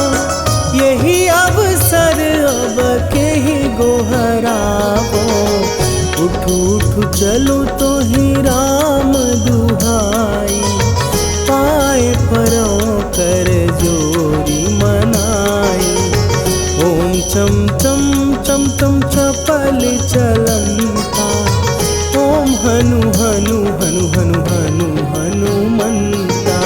यही अवसर अब के ही गोहरावो। उठ उठ चलो तो ही राम दुहाई, पाए परों कर जोरी मनाई। ओम चम चम चम चम चपल चलंता, ओम हनु हनु हनु हनु हनु हनुमंता।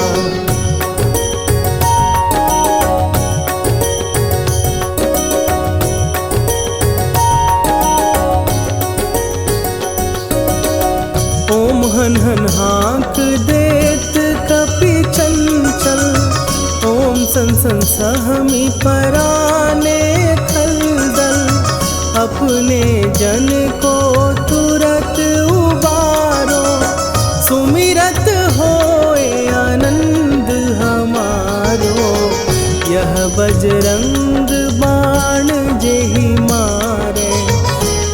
ओम हन हन हाँक देत कपि चंचल, ओम सन सन सहमी पराने खलदल। अपने जन को तुरत उबारो, सुमिरत होए आनंद हमारो। यह बजरंग बाण जेहि मारे,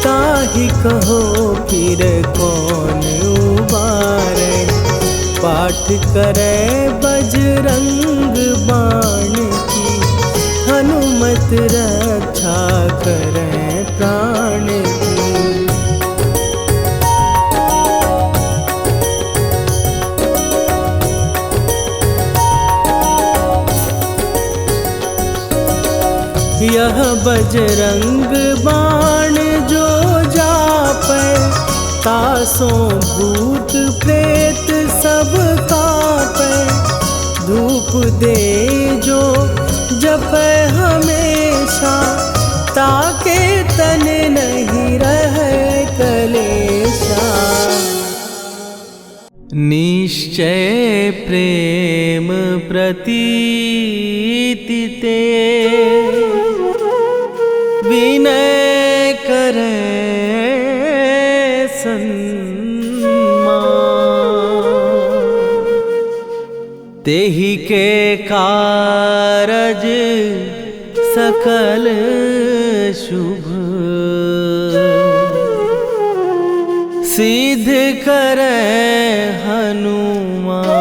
ताहि कहो फिर कौन उबारे। पाठ करे बजरंग बाण की, हनुमत रक्षा करे प्राण की। यह बजरंग बाण जो जापै, तासों भूत प्रेत सब कापै। धूप दे जो जपै हमेशा, ताके तन नहीं रहे कलेशा। निश्चय प्रेम प्रतीति ते, विनय करे सन्मान। तेहि के कारज सकल शुभ, सिद्ध करे हनुमान।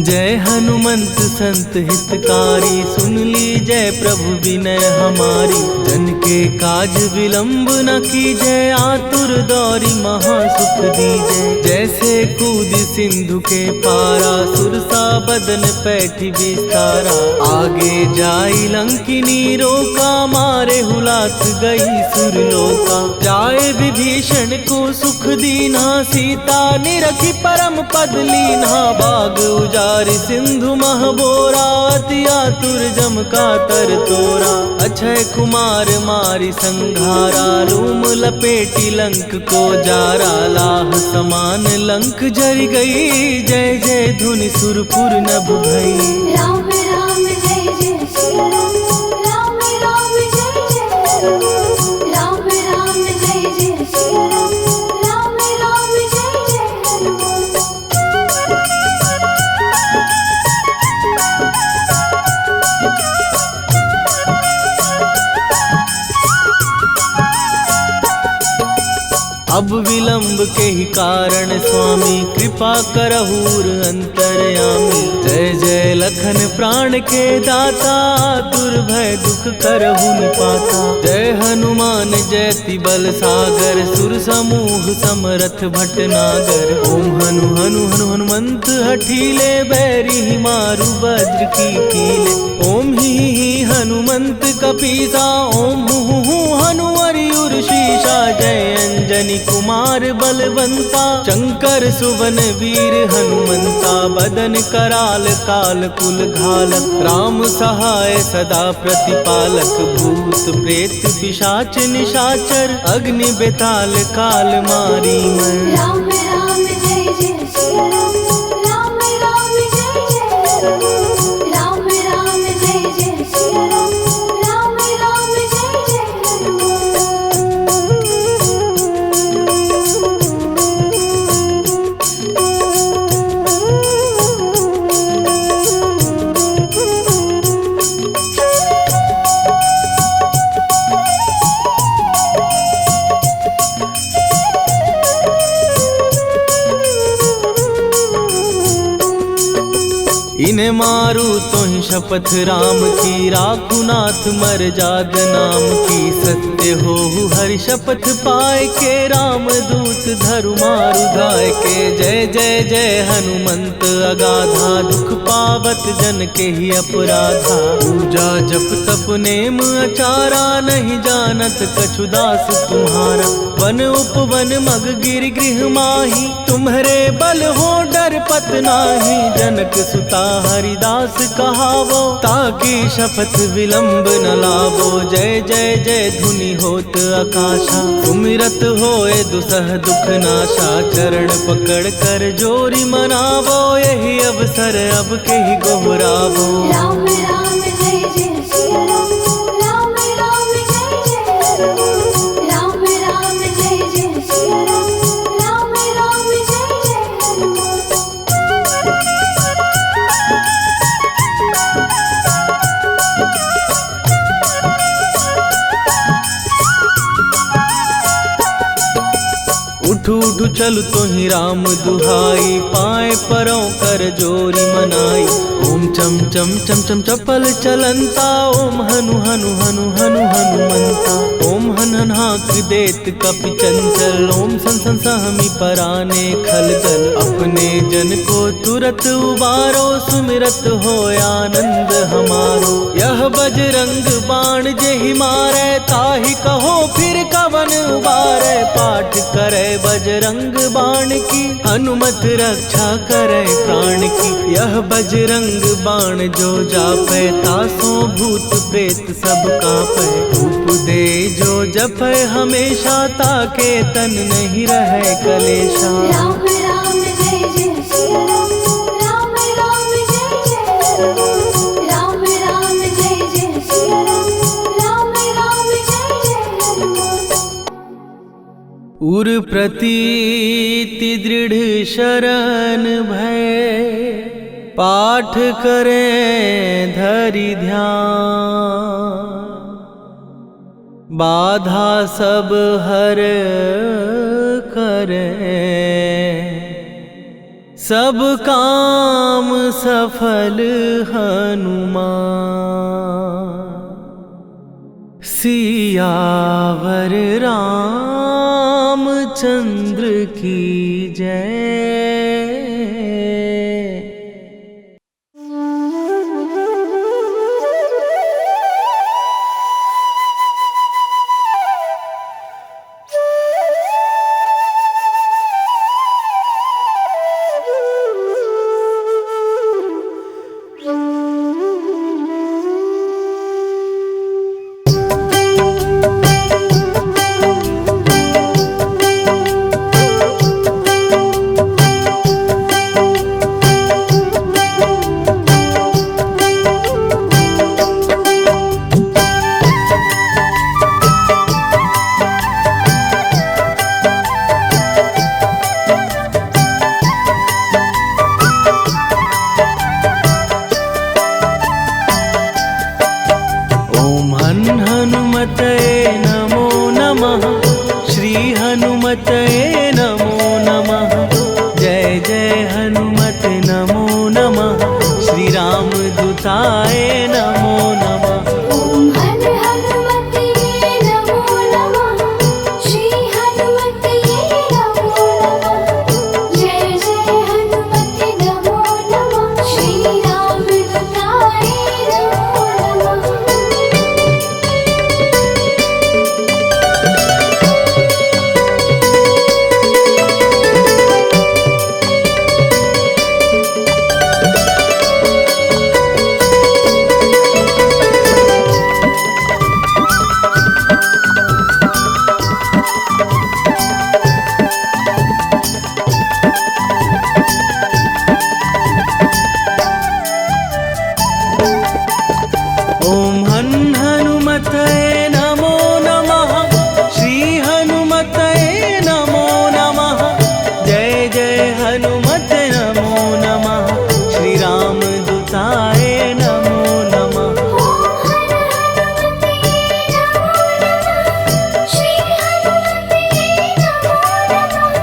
जय हनुमंत संत हितकारी, सुन ली जय प्रभु विनय हमारी। जन के काज विलंब न कीजय, आतुर दौरी महासुख दीजय। जैसे कूद सिंधु के पारा, सुरसा बदन पैठी विस्तारा। आगे जाई लंकिनी रोका, मारे हुलात गई सुरलोका। जाए विभीषण को सुख दीना, सीता निरखी परम पद लीना। बाग उजारि सिंधु महबोरा, अति आतुर जम का तर तोरा। अक्षय कुमार मारि संघारा, रूम लपेटी लंक को जारा। लाह समान लंक जरि गई, जय जय धुनि सुरपुर नभ भई। राम राम जय जय सिया राम, राम राम जय जय हनुमान। राम राम जय जय सिया राम, राम राम जय जय हनुमान। अब विलंब के ही कारण स्वामी, कृपा करहूर अंतरयामी। जय जय लखन प्राण के दाता, दुर्भय दुख करहु निपाता। जय हनुमान जयति बल सागर, सुर समूह समरथ भटनागर। ओम हनु हनु हनु हनुमंत हठीले, बैरी मारु वज्र की कीले। ओम ही हनुमंत कपीसा, ओम हु हनुमरि शीशा। जय अंजनी कुमार बलवंता, शंकर सुवन वीर हनुमंता। बदन कराल काल कुल घालक, राम सहाय सदा प्रतिपालक। भूत प्रेत पिशाच निशाचर, अग्नि बेताल काल मारी मैं। राम राम जय जय सिया राम, राम राम जय जय हनुमान। राम राम जय जय सिया राम, राम राम जय जय हनुमान। इन्हें मारू तो ही शपथ राम की, राखू नाथ मर जाग नाम की। सत्य हो हरि शपथ पाए के, राम दूत धरु मारु धाय के। जय जय जय हनुमंत अगाधा, दुख पावत जन के ही अपराधा। पूजा जप तप नेम अचारा, नहीं जानत कछु दास तुम्हारा। वन उपवन मग गिर गृह माही, तुम्हारे बल हो डर पत नाही। जनक सुता हरिदास कहावो, ताकि शपथ विलंब न लावो। जय जय जय धुनि होत आकाशा, सुमिरत होए दुसह दुख नाशा। चरण पकड़ कर जोरी मनावो, यही अवसर अब के ही गोहरावो। राम राम जय जय सिया राम, राम राम जय जय हनुमान। राम राम जय जय सिया राम, राम राम जय जय हनुमान। उठू उठू चल तो ही राम दुहाई, पाए परों कर जोरी मनाई। ओम चम चम चम चम चपल चलंता, ओम हनु हनु हनु हनु हनुमंता। ओम हन हन हाक देत कपि चंचल, ओम सन सन सहमी पराने खलदल। अपने जन को तुरत उबारो, सुमिरत हो आनंद हमारो। यह बजरंग बाण जेहि मारे, ताहि कहो फिर कवन उबारे। पाठ करे बजरंग बाण की, हनुमत रक्षा करे प्राण की। यह बजरंग बाण जो जापै, तासों भूत प्रेत सब कांपै। धूप दे जो जपै हमेशा, ताके तन नहीं रहे कलेशा। राम राम जय जय सिया राम, राम राम जय जय हनुमान। राम राम जय जय सिया राम, राम राम जय जय हनुमान। उर प्रतीति दृढ़ शरण भय, पाठ करें धरि ध्यान। बाधा सब हर करें, सब काम सफल हनुमान। सियावर रामचंद्र की जय। हनुमतये नमो नमः। श्री हनुमतये नमो नमः। जय जय हनुमत नमो नमः। श्री राम दूताय नमो नमः। ओम हनुमते नमो नमः। श्री हनुमते नमो नमः। जय जय हनुमते नमो नमः। श्री राम दूताय नमो नमः। ओम हनुमतये नमो नमः। श्री हनुमतये नमो नमः। जय जय हनुमत नमो नमः। श्री राम दूताय नमो नमः। श्री हनुमते नमो नमः।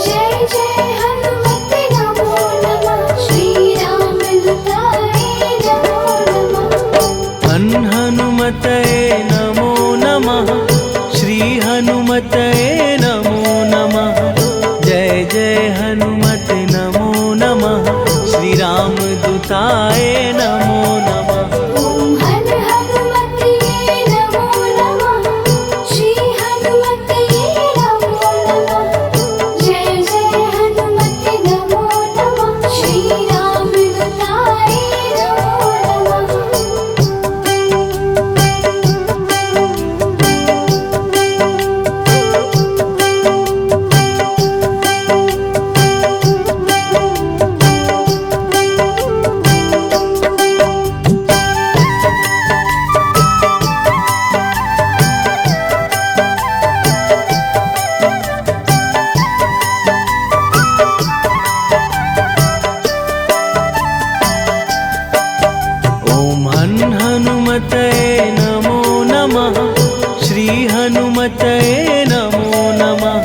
जय जय हनुमते नमो नमः। श्री राम दूताय नमो नमः। हनुमतये नमो नमः। श्री हनुमतये नमो नमः। जय जय हनुमत नमो नमः। श्री राम दूताय नमो नमः। ओम हनुमते नमो नमः। श्री हनुमते नमो नमः। जय जय हनुमते नमो नमः। श्री राम दूताय नमो नमः। ओम हनुमतये नमो नमः। श्री हनुमतये नमो नमः।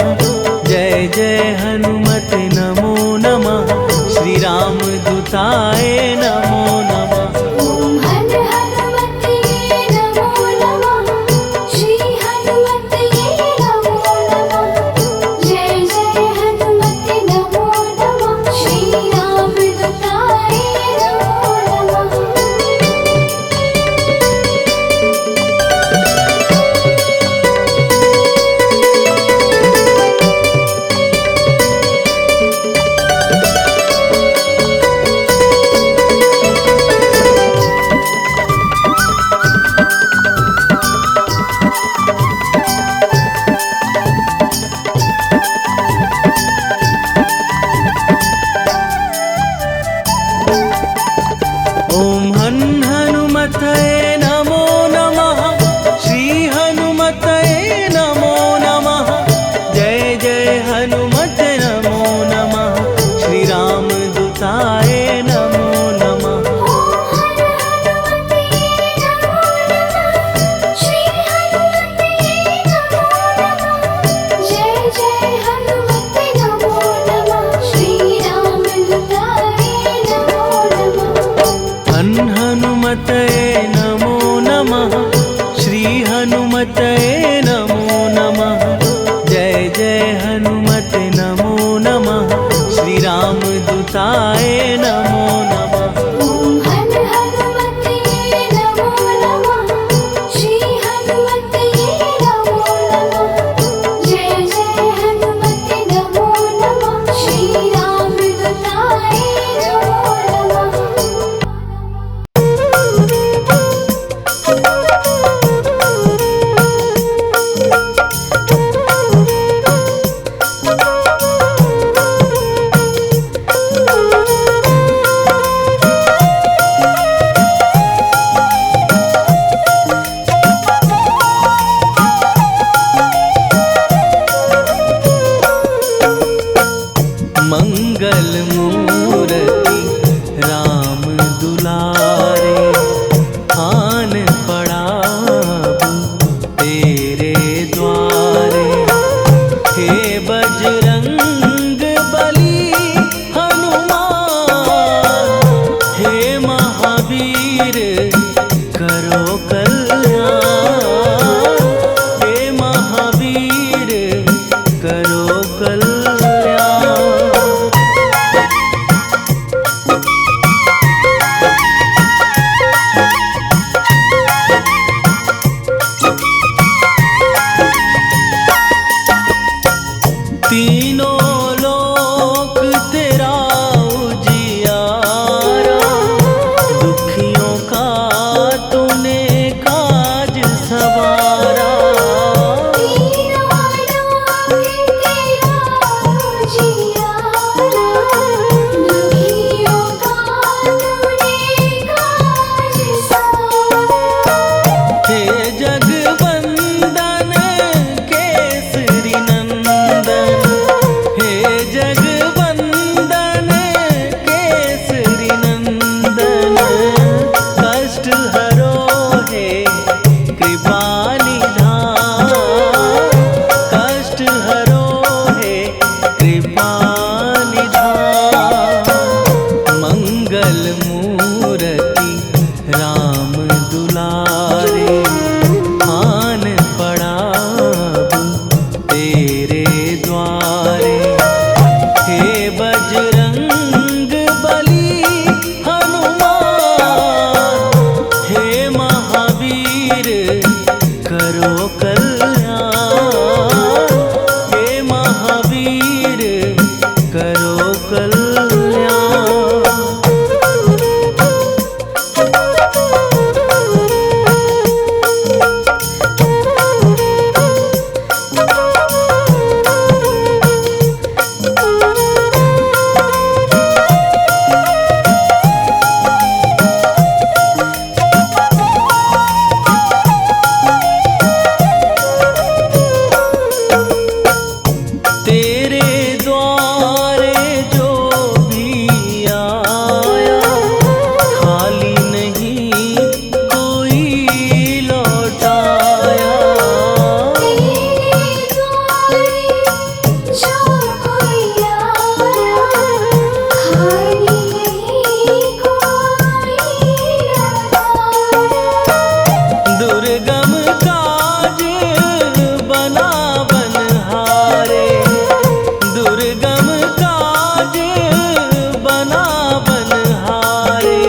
जय जय हनुमत नमो नमः। श्री राम दूताय नमो नमः। ओम हनुमते नमो नमः। श्री हनुमते नमो नमः। जय जय हनुमते नमो नमः। श्री राम दूताय नमो नमः। नमो नमः। ॐ हन हनुमते नमो नमः। श्री हनुमते नमो नमः। जय जय हनुमते नमो नमः। श्री राम दुलारे नमो नमः। मंगल मूर्ति राम दुलारे, आन पड़ा तेरे द्वारे। हे बजरंग बली हनुमान, हे महावीर करो कल्याण। हे महावीर करो कल्याण। तीनों लोक तेरा उजियारा, दुखियों का तूने काज सवारा। तीनों लोक तेरा उजियारा, दुखियों का तूने काज सवारा। हे जगवंदन केसरी नंदन, हे जगवंदन केसरी नंदन। कष्ट हरो हे कृपा निधान, कष्ट हरो हे कृपा निधान। मंगल मूर्ति राम दुलारे, आन पड़ा तेरे द्वारे। हे बजरंग बली हनुमान, हे महावीर करो कल्याण। हे महावीर करो कल्याण। तेरे द्वारे जो भी आया, खाली नहीं कोई लौटाया। तेरे द्वारे जो कोई आया, खाली नहीं कोई लौटाया। दुर्गम काज बना बनहारे, दुर्गम काज बना बनहारे।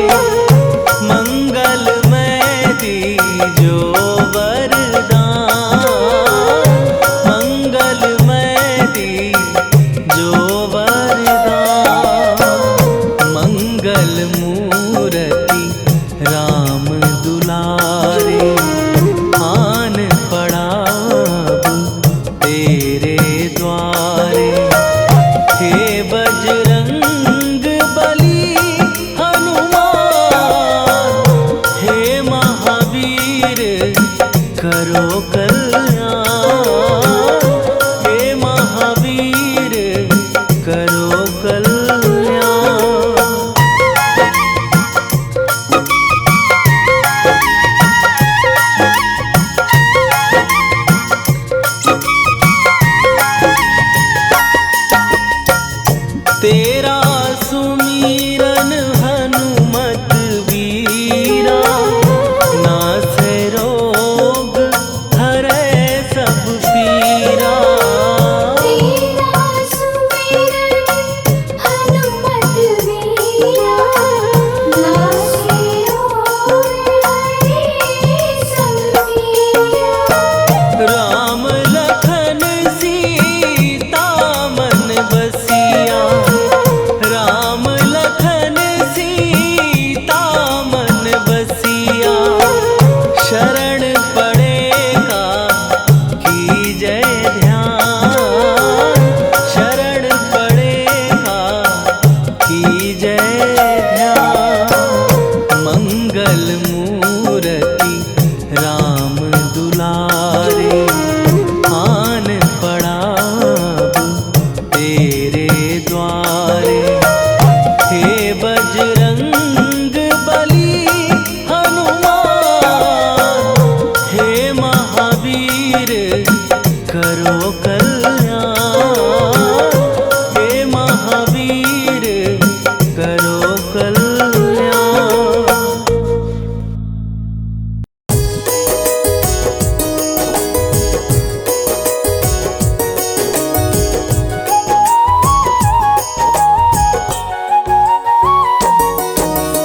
मंगलमय दीजो वरदान, मंगलमय दीजो वरदान। मंगल मूर्ति राम दुलारे, आन पड़ा तेरे द्वारे। हे बजरंग बली हनुमान, हे महावीर करो कल्याण। हे महावीर करो कल्याण। जय ध्यान। मंगल मूर्ति राम दुलारे, आन पड़ा तेरे द्वारे। हे बजरंग बली हनुमान, हे महावीर करो कल्याण। हे महावीर करो कल्याण।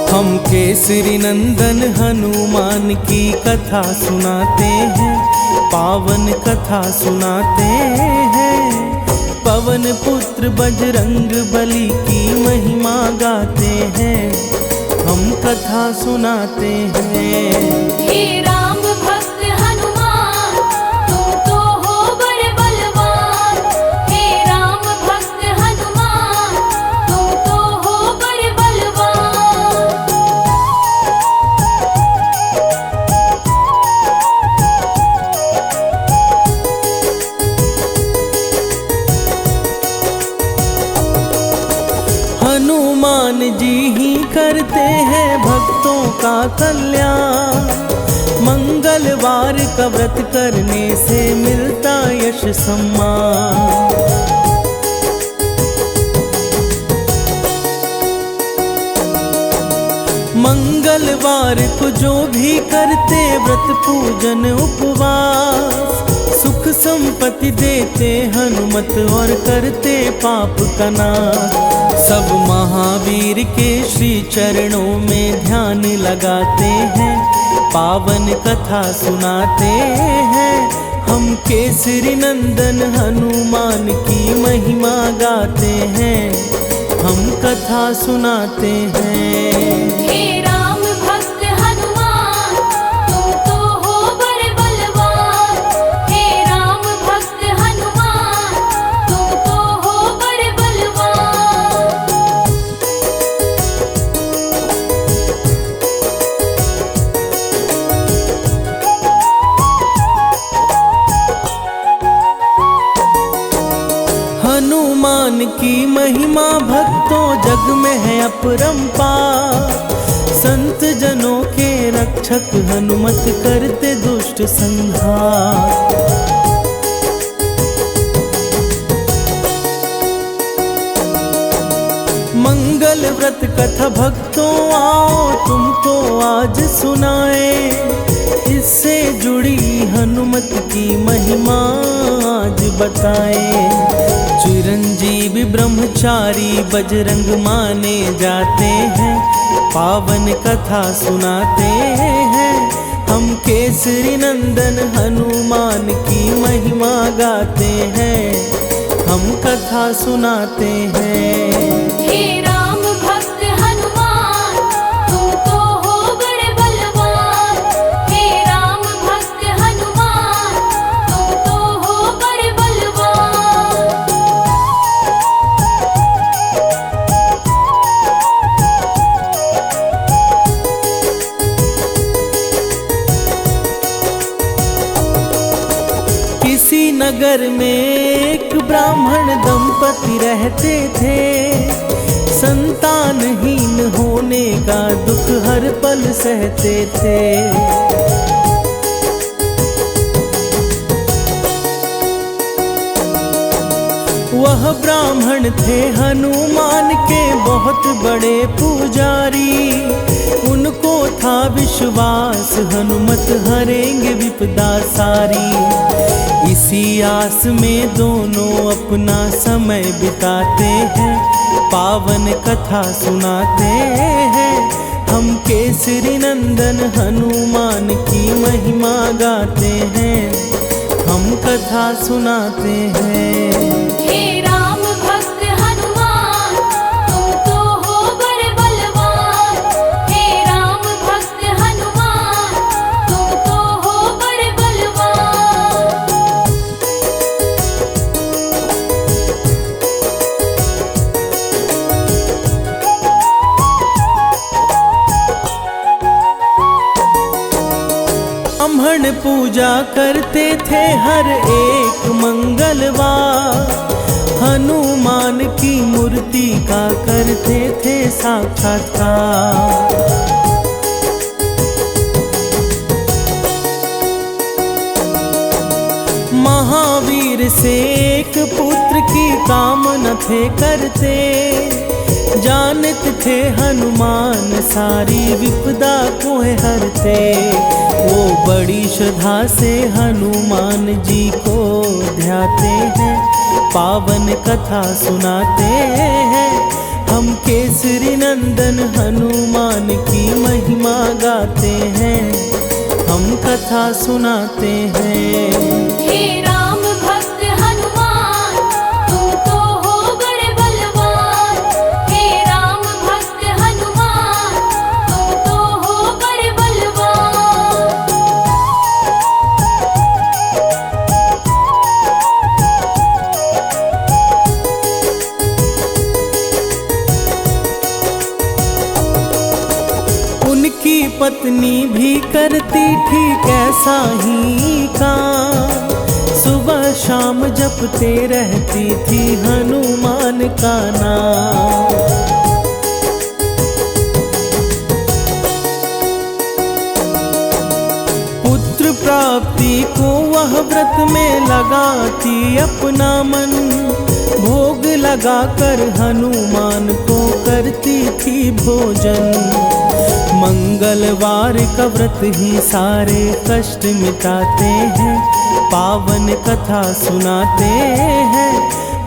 हम केसरी नंदन हनुमान की कथा सुनाते हैं, पावन कथा सुनाते हैं। पवन पुत्र बजरंग बली की महिमा गाते हैं, हम कथा सुनाते हैं। हे राम भक्त हनुमान, तुम तो हो बड़े बलवान। हे राम भक्त हनुमान, तुम तो हो बड़े बलवान। हनुमान जी ही करते हैं भक्तों का कल्याण। मंगलवार का व्रत करने से मिलता यश सम्मान। मंगलवार को जो भी करते व्रत पूजन उपवास, सुख संपत्ति देते हनुमत और करते पाप का नाश। सब महावीर के श्री चरणों में ध्यान लगाते हैं, पावन कथा सुनाते हैं। हम केसरी नंदन हनुमान की महिमा गाते हैं, हम कथा सुनाते हैं। हे राम भक्त हनुमान, तुम तो हो बड़े बलवान। हे राम भक्त हनुमान, तुम तो हो बड़े बलवान। हनुमान की महिमा भक्तों जग में है अपरंपार। संत जनों के रक्षक हनुमत करते दुष्ट संहार। मंगल व्रत कथा भक्तों आओ तुमको आज सुनाए। इससे जुड़ी हनुमत की महिमा आज बताए। चिरंजीवी ब्रह्मचारी बजरंग माने जाते हैं, पावन कथा सुनाते हैं। हम केसरी नंदन हनुमान की महिमा गाते हैं, हम कथा सुनाते हैं। हे राम भक्त हनुमान, तुम तो हो बड़े बलवान। हे राम भक्त हनुमान, तुम तो हो बड़े बलवान। किसी नगर में एक ब्राह्मण दंपति रहते थे। संतानहीन होने का दुख हर पल सहते थे। वह ब्राह्मण थे हनुमान के बहुत बड़े पुजारी। उनको था विश्वास हनुमत हरेंगे विपदा सारी। इसी आस में दोनों अपना समय बिताते हैं, पावन कथा सुनाते हैं। हम केसरी नंदन हनुमान की महिमा गाते हैं, हम कथा सुनाते हैं। हे राम भक्त हनुमान, तुम तो हो बड़े बलवान। हे राम भक्त हनुमान, तुम तो हो बड़े बलवान। लक्ष्मण पूजा करते थे हर एक मंगलवार, हनुमान की मूर्ति का करते थे साक्षात्कार। महावीर से एक पुत्र की कामना थे करते, जानते थे हनुमान सारी विपदा को हरते। वो बड़ी श्रद्धा से हनुमान जी को ध्याते हैं, पावन कथा सुनाते हैं। हम केसरी नंदन हनुमान की महिमा गाते हैं, हम कथा सुनाते हैं। हे राम भक्त हनुमान, तुम तो हो बड़े बलवान। हे राम भक्त हनुमान, तुम तो हो बड़े बलवान। उनकी पत्नी भी करती थी कैसा ही काम, सुबह शाम जपते रहती थी हनुमान का नाम। पुत्र प्राप्ति को वह व्रत में लगाती अपना मन, भोग लगाकर हनुमान को करती थी भोजन। मंगलवार का व्रत ही सारे कष्ट मिटाते हैं, पावन कथा सुनाते हैं।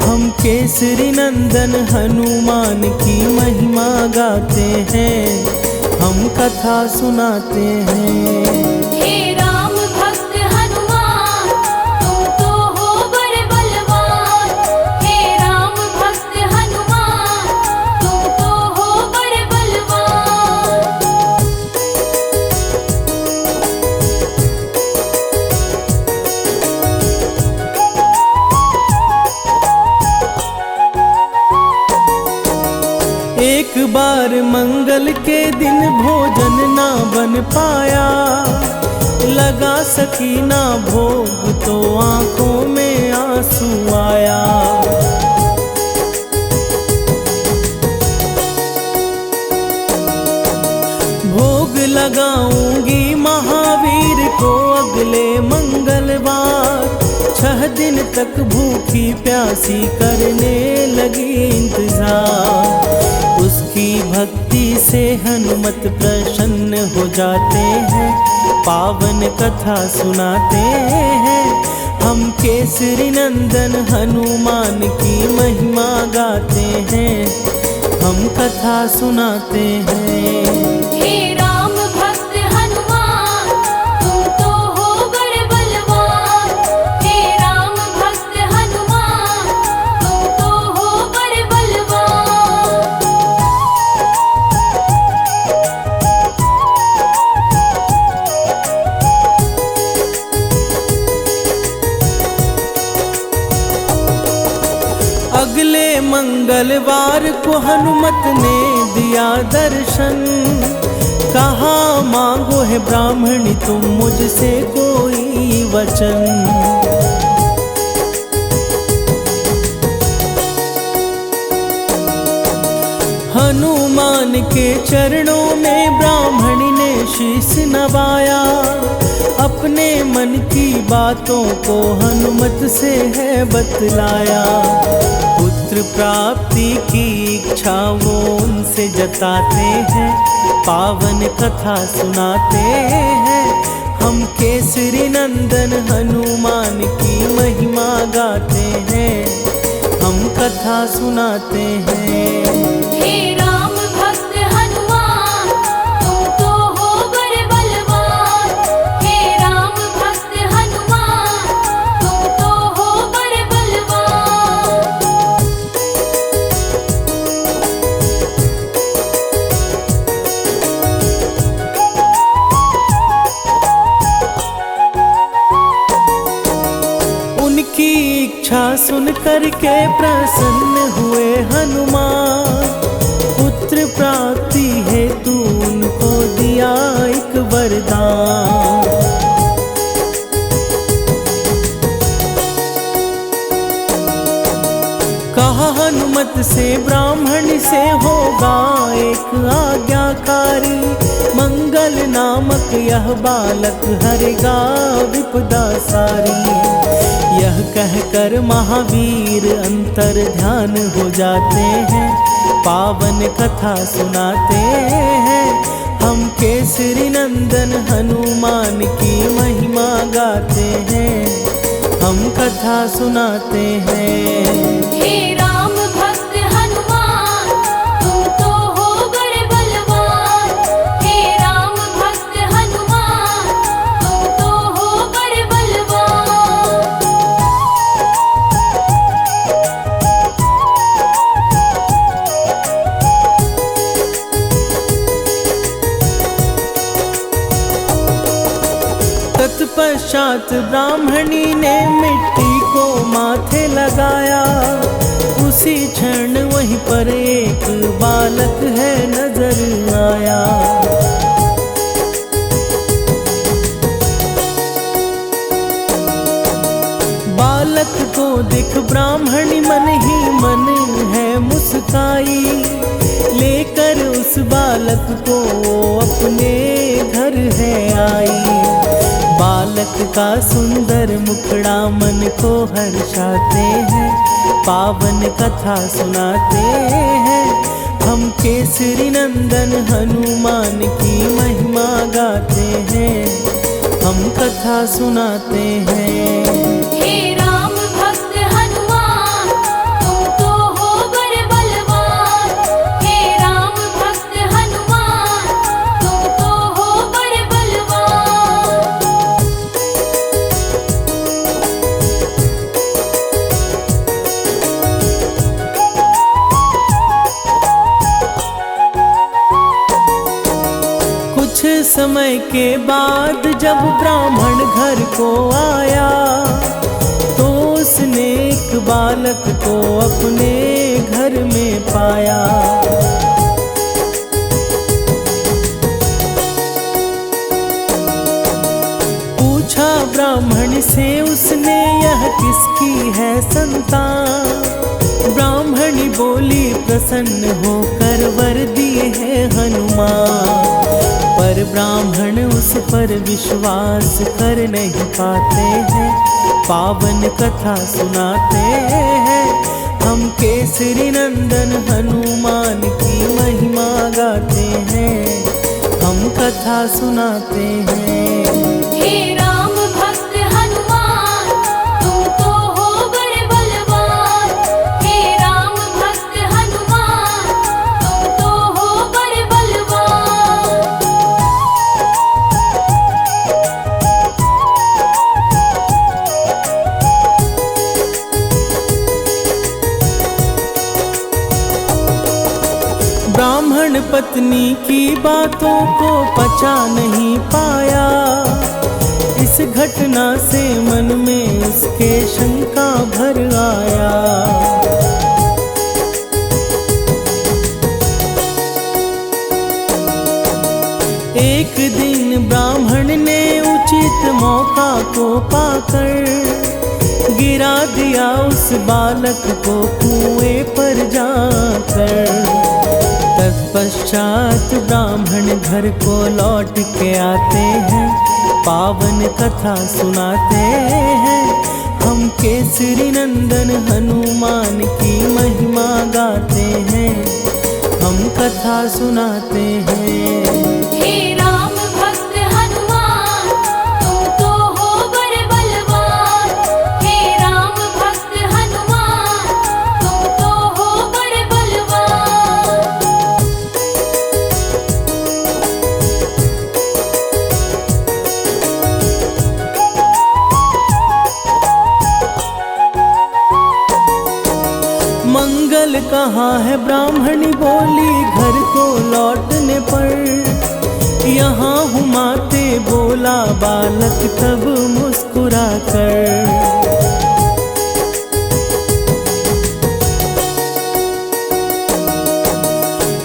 हम केसरी नंदन हनुमान की महिमा गाते हैं, हम कथा सुनाते हैं। हे राम भक्त हनुमान, तुम तो हो बड़े बलवान। हे राम भक्त हनुमान, तुम तो हो बड़े बलवान। एक बार मंगल के दिन भोजन ना बन पाया, लगा सकीना भोग तो आंखों में आंसू आया। भोग लगाऊंगी महावीर को अगले मंगलवार, 6 दिन तक भूखी प्यासी करने लगी इंतजार। उसकी भक्ति से हनुमत प्रसन्न हो जाते हैं, पावन कथा सुनाते हैं। हम केसरी नंदन हनुमान की महिमा गाते हैं, हम कथा सुनाते हैं। हे राम भक्त हनुमान, तुम तो हो बड़े बलवान। हे राम भक्त हनुमान, तुम तो हो बड़े बलवान। अगले मंगलवार को हनुमत ने दिया दर्शन, कहा मांगो है ब्राह्मणी तुम मुझसे कोई वचन। हनुमान के चरणों में ब्राह्मणी ने शीश नवाया, अपने मन की बातों को हनुमत से है बतलाया। पुत्र प्राप्ति की इच्छा वो उनसे जताते हैं, पावन कथा सुनाते हैं। हम केसरी नंदन हनुमान की महिमा गाते हैं, हम कथा सुनाते हैं। हे राम भक्त हनुमान, तुम तो हो बड़े बलवान। हे राम भक्त हनुमान, तुम तो हो बड़े बलवान। उनकी इच्छा सुन करके प्रसन्न हुए हनुमान, पुत्र प्राप्ति हेतु उनको दिया एक वरदान। आज्ञाकारी। मंगल नामक यह बालक हरेगा विपदा सारी। यह कहकर महावीर अंतर ध्यान हो जाते हैं, पावन कथा सुनाते हैं। हम केसरी नंदन हनुमान की महिमा गाते हैं, हम कथा सुनाते हैं। हे राम भक्त हनुमान, तुम तो हो बड़े बलवान। हे राम भक्त हनुमान, तुम तो हो बड़े बलवान। तत्पश्चात ब्राह्मणी ने मिट्टी को माथे लगाया। उसी क्षण वहीं पर एक बालक है नजर आया। बालक को देख ब्राह्मणी मन ही मन है मुस्काई। लेकर उस बालक को वो अपने घर है आई। बालक का सुंदर मुखड़ा मन को हर्षाते हैं, पावन कथा सुनाते हैं। हम केसरी नंदन हनुमान की महिमा गाते हैं, हम कथा सुनाते हैं। हे राम भक्त हनुमान, तुम तो हो बड़े बलवान। हे राम भक्त हनुमान, तुम तो हो बड़े बलवान। कुछ समय के बाद जब ब्राह्मण घर को आया, तो उसने एक बालक को अपने घर में पाया। पूछा ब्राह्मण से उसने, यह किसकी है संतान? ब्राह्मणी बोली, प्रसन्न होकर वर दिए है हनुमान। पर ब्राह्मण उस पर विश्वास कर नहीं पाते हैं, पावन कथा सुनाते हैं। हम केसरी नंदन हनुमान की महिमा गाते हैं, हम कथा सुनाते हैं। हे राम भक्त हनुमान, तुम तो हो बड़े बलवान। हे राम भक्त हनुमान, तुम तो हो बड़े बलवान। ब्राह्मण पत्नी की बातों को पचा नहीं पाया। इस घटना से मन में उसके शंका भर आया। एक दिन ब्राह्मण ने उचित मौका को पाकर गिरा दिया उस बालक को कुएं पर जाकर। तत्पश्चात ब्राह्मण घर को लौट के आते हैं, पावन कथा सुनाते हैं। हम केसरी नंदन हनुमान की महिमा गाते हैं, हम कथा सुनाते हैं। हे राम भक्त हनुमान, तुम तो हो बड़े बलवान। हे राम भक्त हनुमान, तुम तो हो बड़े बलवान। मंगल कहाँ है? ब्राह्मणी बोली, घर को लौटने पर। यहाँ हुमाते बोला बालक तब मुस्कुरा कर।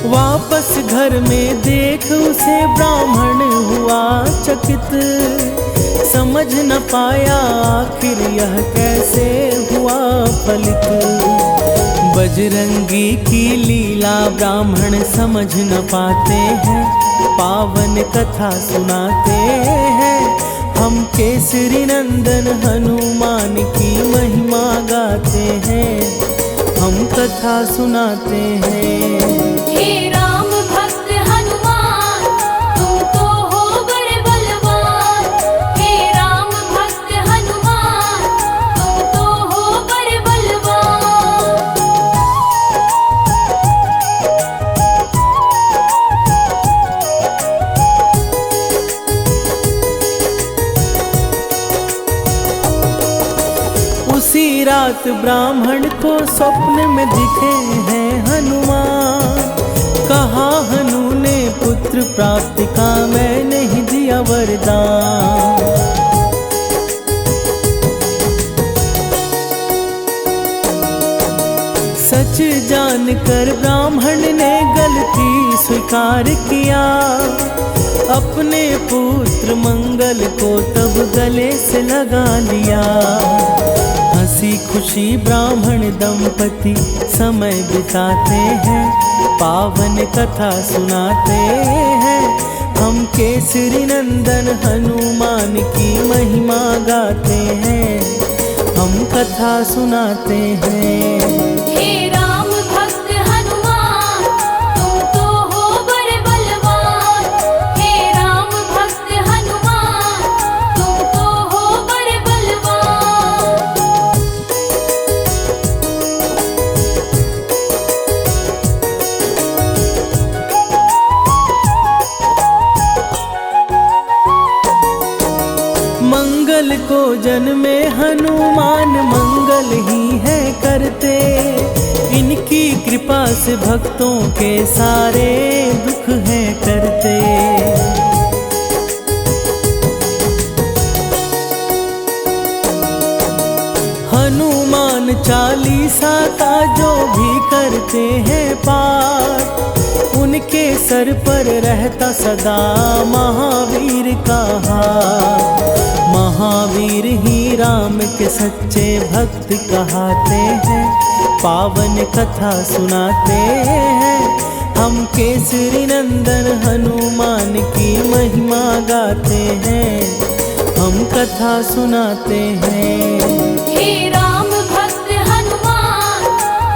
वापस घर में देख उसे ब्राह्मण हुआ चकित। समझ न पाया आखिर यह कैसे हुआ फलित। बजरंगी की लीला ब्राह्मण समझ न पाते हैं, पावन कथा सुनाते हैं। हम केसरी नंदन हनुमान की महिमा गाते हैं, हम कथा सुनाते हैं। हे राम भक्त हनुमान, तुम तो हो बड़े बलवान। हे राम भक्त हनुमान, तुम तो हो बड़े बलवान। उसी रात ब्राह्मण को स्वप्न में दिखे हैं हनुमान। कहा हनु ने पुत्र प्राप्ति का मैं नहीं दिया वरदान। सच जानकर ब्राह्मण ने गलती स्वीकार किया, अपने पुत्र मंगल को तब गले से लगा लिया। हंसी खुशी ब्राह्मण दंपति समय बिताते हैं, पावन कथा सुनाते हैं। हम केसरी नंदन हनुमान की महिमा गाते हैं, हम कथा सुनाते हैं। हे राम भक्त हनुमान, तुम तो हो बड़े बलवान। हे राम भक्त हनुमान, तुम तो हो बड़े बलवान। मंगल को जन्मे हनुमान मंगल ही है करते, इनकी कृपा से भक्तों के सारे दुख है करते। हनुमान चालीसा का जो भी करते हैं पाठ, उनके सर पर रहता सदा महावीर का हाथ। महावीर ही राम के सच्चे भक्त कहाते हैं, पावन कथा सुनाते हैं। हम केसरी नंदन हनुमान की महिमा गाते हैं, हम कथा सुनाते हैं। हे राम भक्त हनुमान,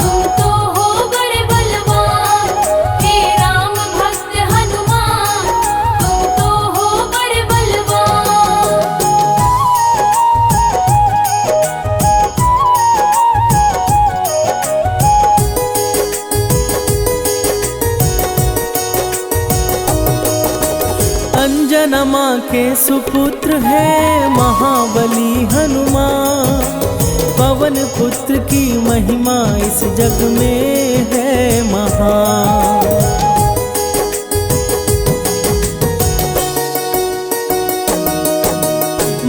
तुम तो हो बड़े बलवान। हे राम भक्त हनुमान, तुम तो हो बड़े बलवान। अंजना माँ के सुपुत्र है महाबली हनुमान। पवन पुत्र की महिमा इस जग में है महान।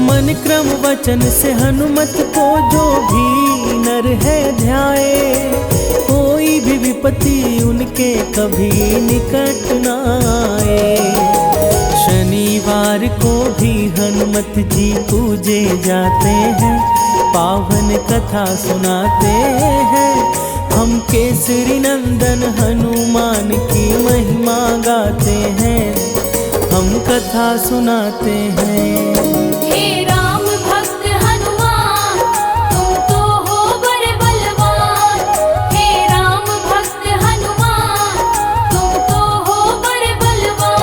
मन क्रम वचन से हनुमत को जो भी नर है ध्याए, कोई भी विपत्ति उनके कभी निकट न आए। शनिवार को भी हनुमत जी पूजे जाते हैं, पावन कथा सुनाते हैं। हम केसरी नंदन हनुमान की महिमा गाते हैं, हम कथा सुनाते हैं। हे राम भक्त हनुमान, तुम तो हो बड़े बलवान। हे राम भक्त हनुमान, तुम तो हो बड़े बलवान।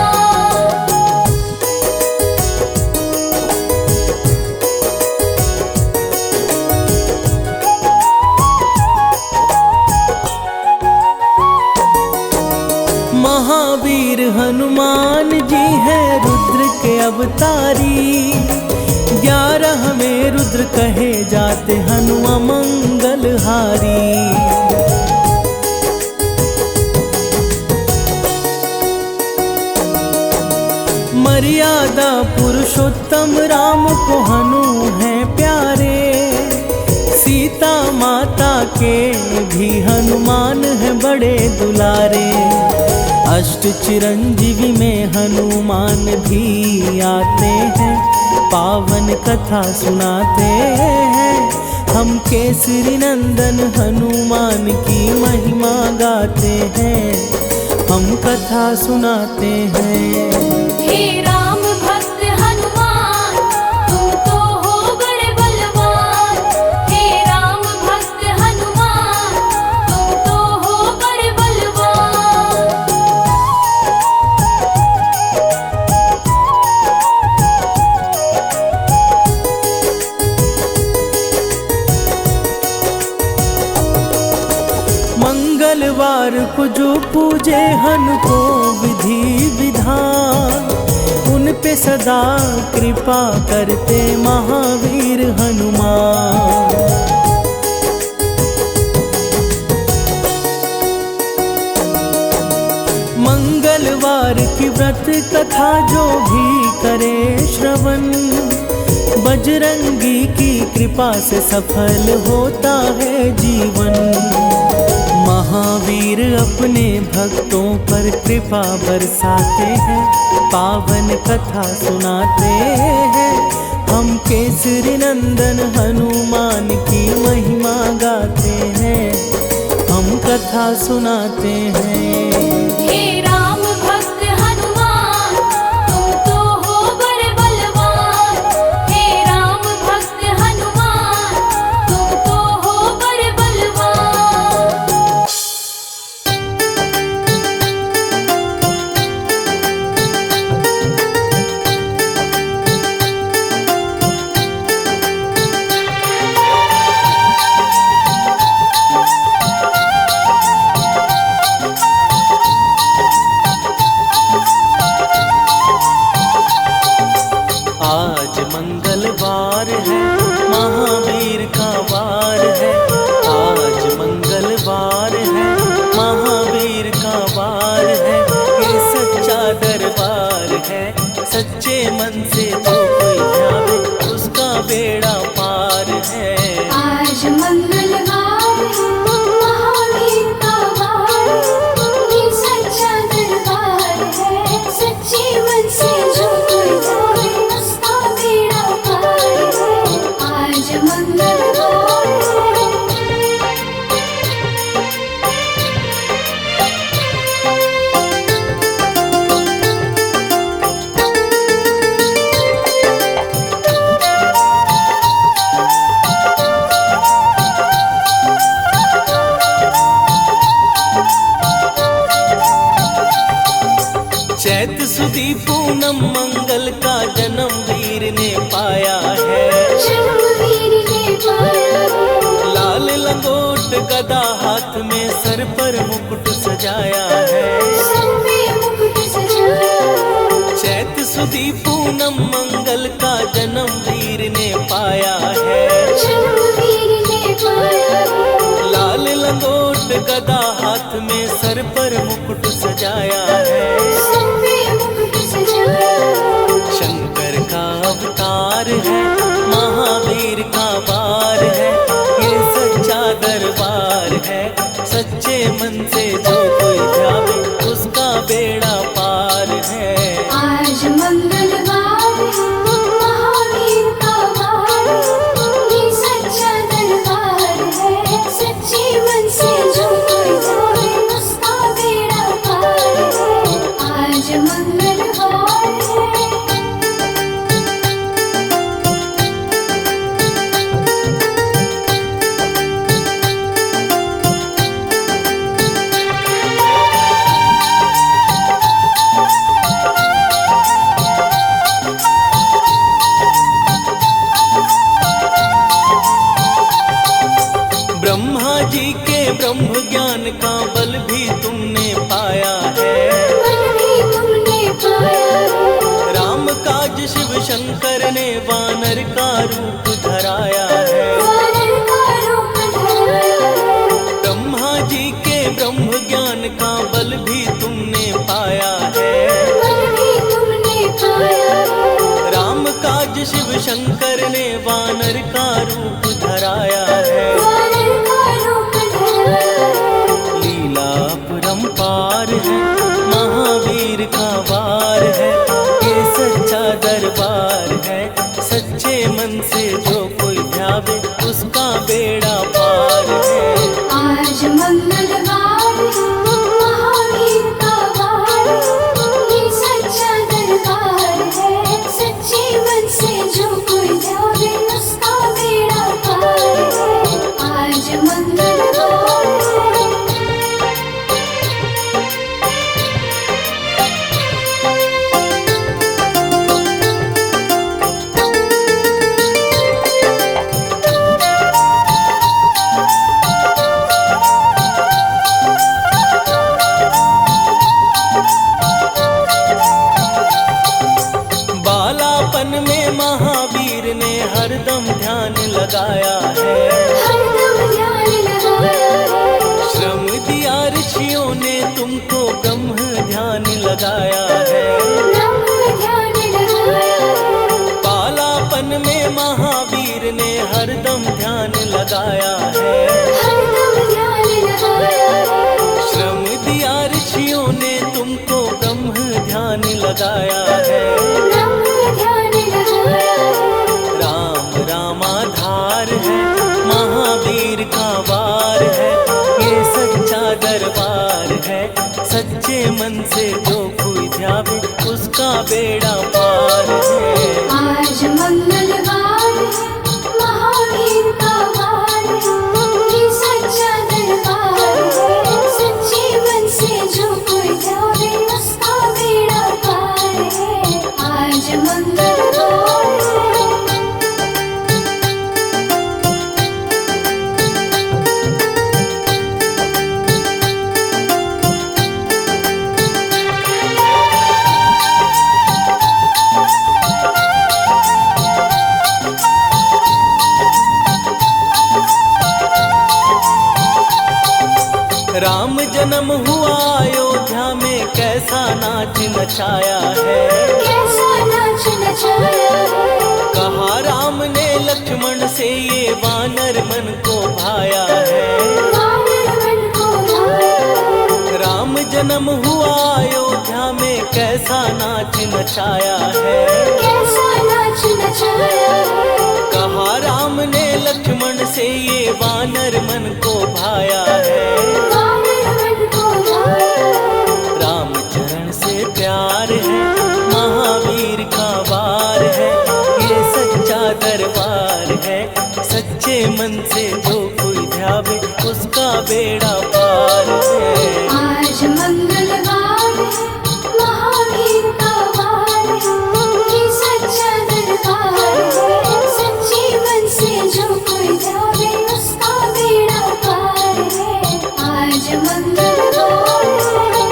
महावीर हनुमान जी हैं रुद्र के अवतारी। 11 में रुद्र कहे जाते हनुमान मंगलहारी। मर्यादा पुरुषोत्तम राम को हनु हैं प्यारे। सीता माता के भी हनुमान हैं बड़े दुलारे। अष्ट चिरंजीवी में हनुमान भी आते हैं, पावन कथा सुनाते हैं। हम केसरी नंदन हनुमान की महिमा गाते हैं, हम कथा सुनाते हैं। हे राम भक्त हनुमान, तुम तो हो बड़े बलवान। हे राम भक्त हनुमान, तुम तो हो बड़े बलवान। मंगलवार को जो पूजे हनु को विधि विधान, उन पे सदा कृपा करते महावीर हनुमान। मंगलवार की व्रत कथा जो भी करे श्रवण, बजरंगी की कृपा से सफल होता है जीवन। महावीर अपने भक्तों पर कृपा बरसाते हैं, पावन कथा सुनाते हैं। हम केसरी नंदन हनुमान की महिमा गाते हैं, हम कथा सुनाते हैं। हे राम भक्त हनुमान, तुम तो हो बड़े बलवान। हे राम भक्त हनुमान, तुम तो हो बड़े बलवान। आज मंगलवार है, महावीर का वार है। आज मंगलवार है, महावीर का वार है। ये सच्चा दरबार है, सच्चे मन से जो कोई ध्यावे उसका बेड़ा पार है। आज मंगलवार है, महावीर का वार है। ये सच्चा दरबार है, सच्चे मन से जो कोई जाए उसका बेड़ा पार है। आज मंगलवार है। चैत सुदी पूनम मंगल का जन्म वीर ने पाया है। जन्मवीर ने पाया है। लाल लंगोट गदा हाथ में, सर पर मुकुट सजाया है। सर पे मुकुट सजाया है। चैत सुदी पूनम मंगल का जन्म वीर ने पाया है। जन्मवीर ने पाया है। लाल लंगोट गदा हाथ में, सर पर मुकुट सजाया है। सर पे मुकुट सजाया है। शंकर का अवतार है, महावीर का वार है। ये सच्चा दरबार है, सच्चे मन से जो कोई ध्यावे उसका बेड़ा पार है। आज मंगलवार है, महावीर का वार है। ये सच्चा दरबार है, सच्चे मन से जो कोई जाए उसका बेड़ा पार है। आज मंगलवार है। ब्रह्मा जी के ब्रह्म ज्ञान का बल भी तुमने पाया है। बल भी तुमने पाया है। राम काज शिव शंकर ने वानर का रूप धराया है। वानर का रूप धराया है। ब्रह्मा जी के ब्रह्म ज्ञान का बल भी तुमने पाया है। बल भी तुमने पाया है। राम काज शिव शंकर ने वानर का रूप धराया है। वानर का रूप धराया है। लीला अपरंपार है, महावीर का वार है। ये सच्चा दरबार है, सच्चे मन से जो कोई ध्यावे उसका लगाया है। हरदम ध्यान लगाया है। श्रम दिया ऋषियों ने तुमको, ब्रह्म ध्यान लगाया है। ब्रह्म ध्यान लगाया है। बालापन में महावीर ने हरदम ध्यान लगाया है। हरदम ध्यान लगाया है। श्रम दिया ऋषियों ने तुमको, ब्रह्म ध्यान लगाया है। ब्रह्म ध्यान लगाया है। राम रामाधार है, महावीर का वार है, ये सच्चा दरबार है। सच्चे मन से जो कोई ध्यावे, उसका बेड़ा पार है। आज मंगलवार है, महावीर का वार है, ये सच्चा दरबार है। सच्चे मन से जो कोई ध्यावे, उसका बेड़ा पार है। आज मंगलवार है। राम जन्म हुआ अयोध्या में, कैसा नाच नचाया है। कैसा नाच नचाया है। कहा राम ने लक्ष्मण से, ये वानर मन को भाया है। वानर मन को भाया है। राम जन्म हुआ अयोध्या में, कैसा नाच नचाया है। कैसा नाच नचाया है। कहा राम ने लक्ष्मण से, ये वानर मन को भाया है। वानर मन को भाया है। राम चरण से प्यार है, महावीर का वार है, ये सच्चा दरबार है। सच्चे मन से जो कोई ध्यावे, उसका बेड़ा पार है। आज मंगलवार है, महावीर का वार है, ये सच्चा दरबार है। सच्चे मन से जो कोई ध्यावे, उसका बेड़ा पार है। आज मंगलवार है।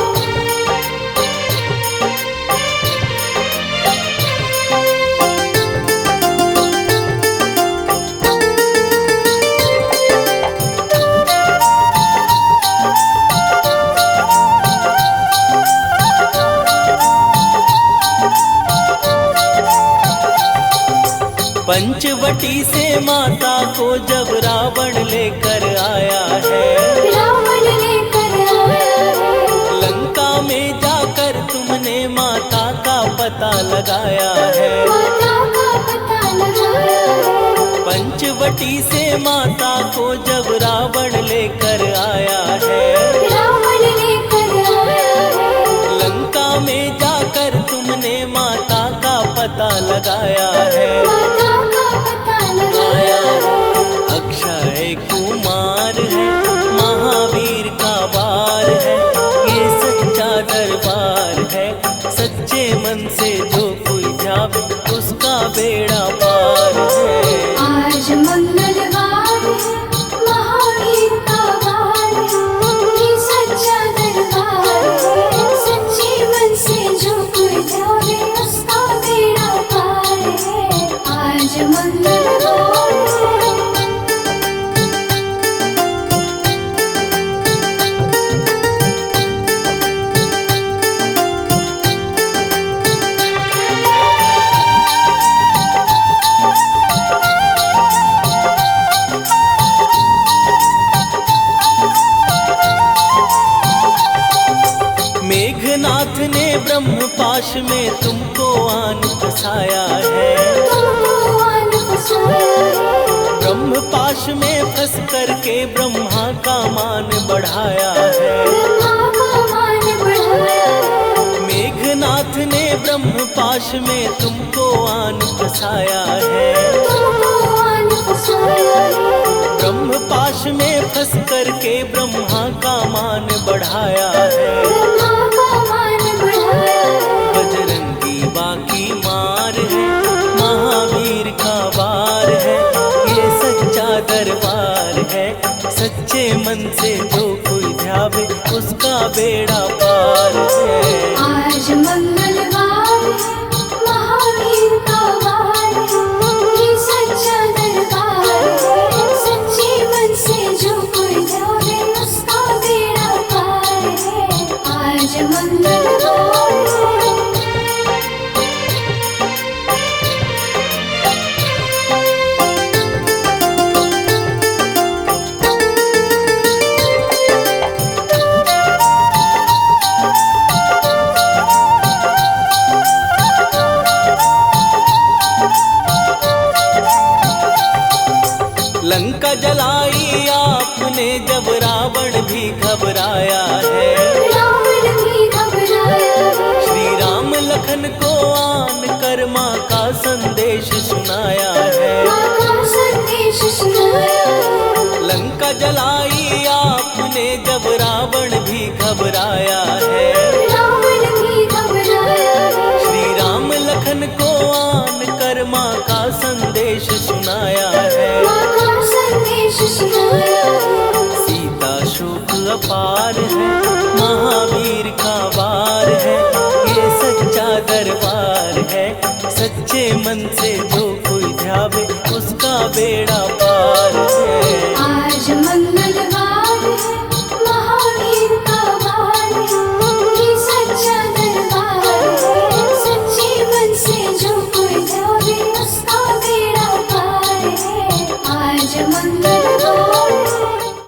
पंचवटी से माता को जब रावण लेकर आया है। रावण लेकर आया है। लंका में जाकर तुमने माता का पता लगाया है। माता का पता लगाया है। पंचवटी से माता को जब रावण लेकर आया है। रावण लेकर आया है। लंका में जाकर तुमने माता का पता लगाया है। माता का पता लगाया है। अक्षय कुमार है, महावीर का वार है, ये सच्चा दरबार है। सच्चे मन से जो कोई ध्यावे, उसका बेड़ा पार है। आज मंगलवार है, महावीर का वार है, ये सच्चा दरबार है। सच्चे मन से जो कोई ध्यावे, उसका बेड़ा पार है। आज मंगलवार है। मेघनाथ ने ब्रह्म पाश में तुमको आन फसाया है। तुमको आन फसाया है। ब्रह्म पाश में फंस करके ब्रह्मा का मान बढ़ाया है। ब्रह्मा का मान बढ़ाया है। मेघनाथ ने ब्रह्म पाश में तुमको आन फसाया है। तुमको आन फसाया है। ब्रह्म पाश में फंस करके ब्रह्मा का मान बढ़ाया है। ब्रह्मा का मान बढ़ाया है। बजरंगी बाकी मार है, महावीर का वार है, ये सच्चा दरबार है। सच्चे मन से जो कोई ध्यावे, उसका बेड़ा पार है। आज मंगलवार है, महावीर का वार है, ये सच्चा दरबार लखन को आन कर माँ का संदेश सुनाया है। माँ का संदेश सुनाया है। लंका जलाई आपने जब रावण भी घबराया है। रावण भी घबराया है। श्री राम लखन को आन कर माँ का संदेश सुनाया है। माँ का संदेश सुनाया है। सीता शोक अपार है, महावीर का वार है, ये सच्चा दरबार है। सच्चे मन से जो कोई ध्यावे उसका बेड़ा पार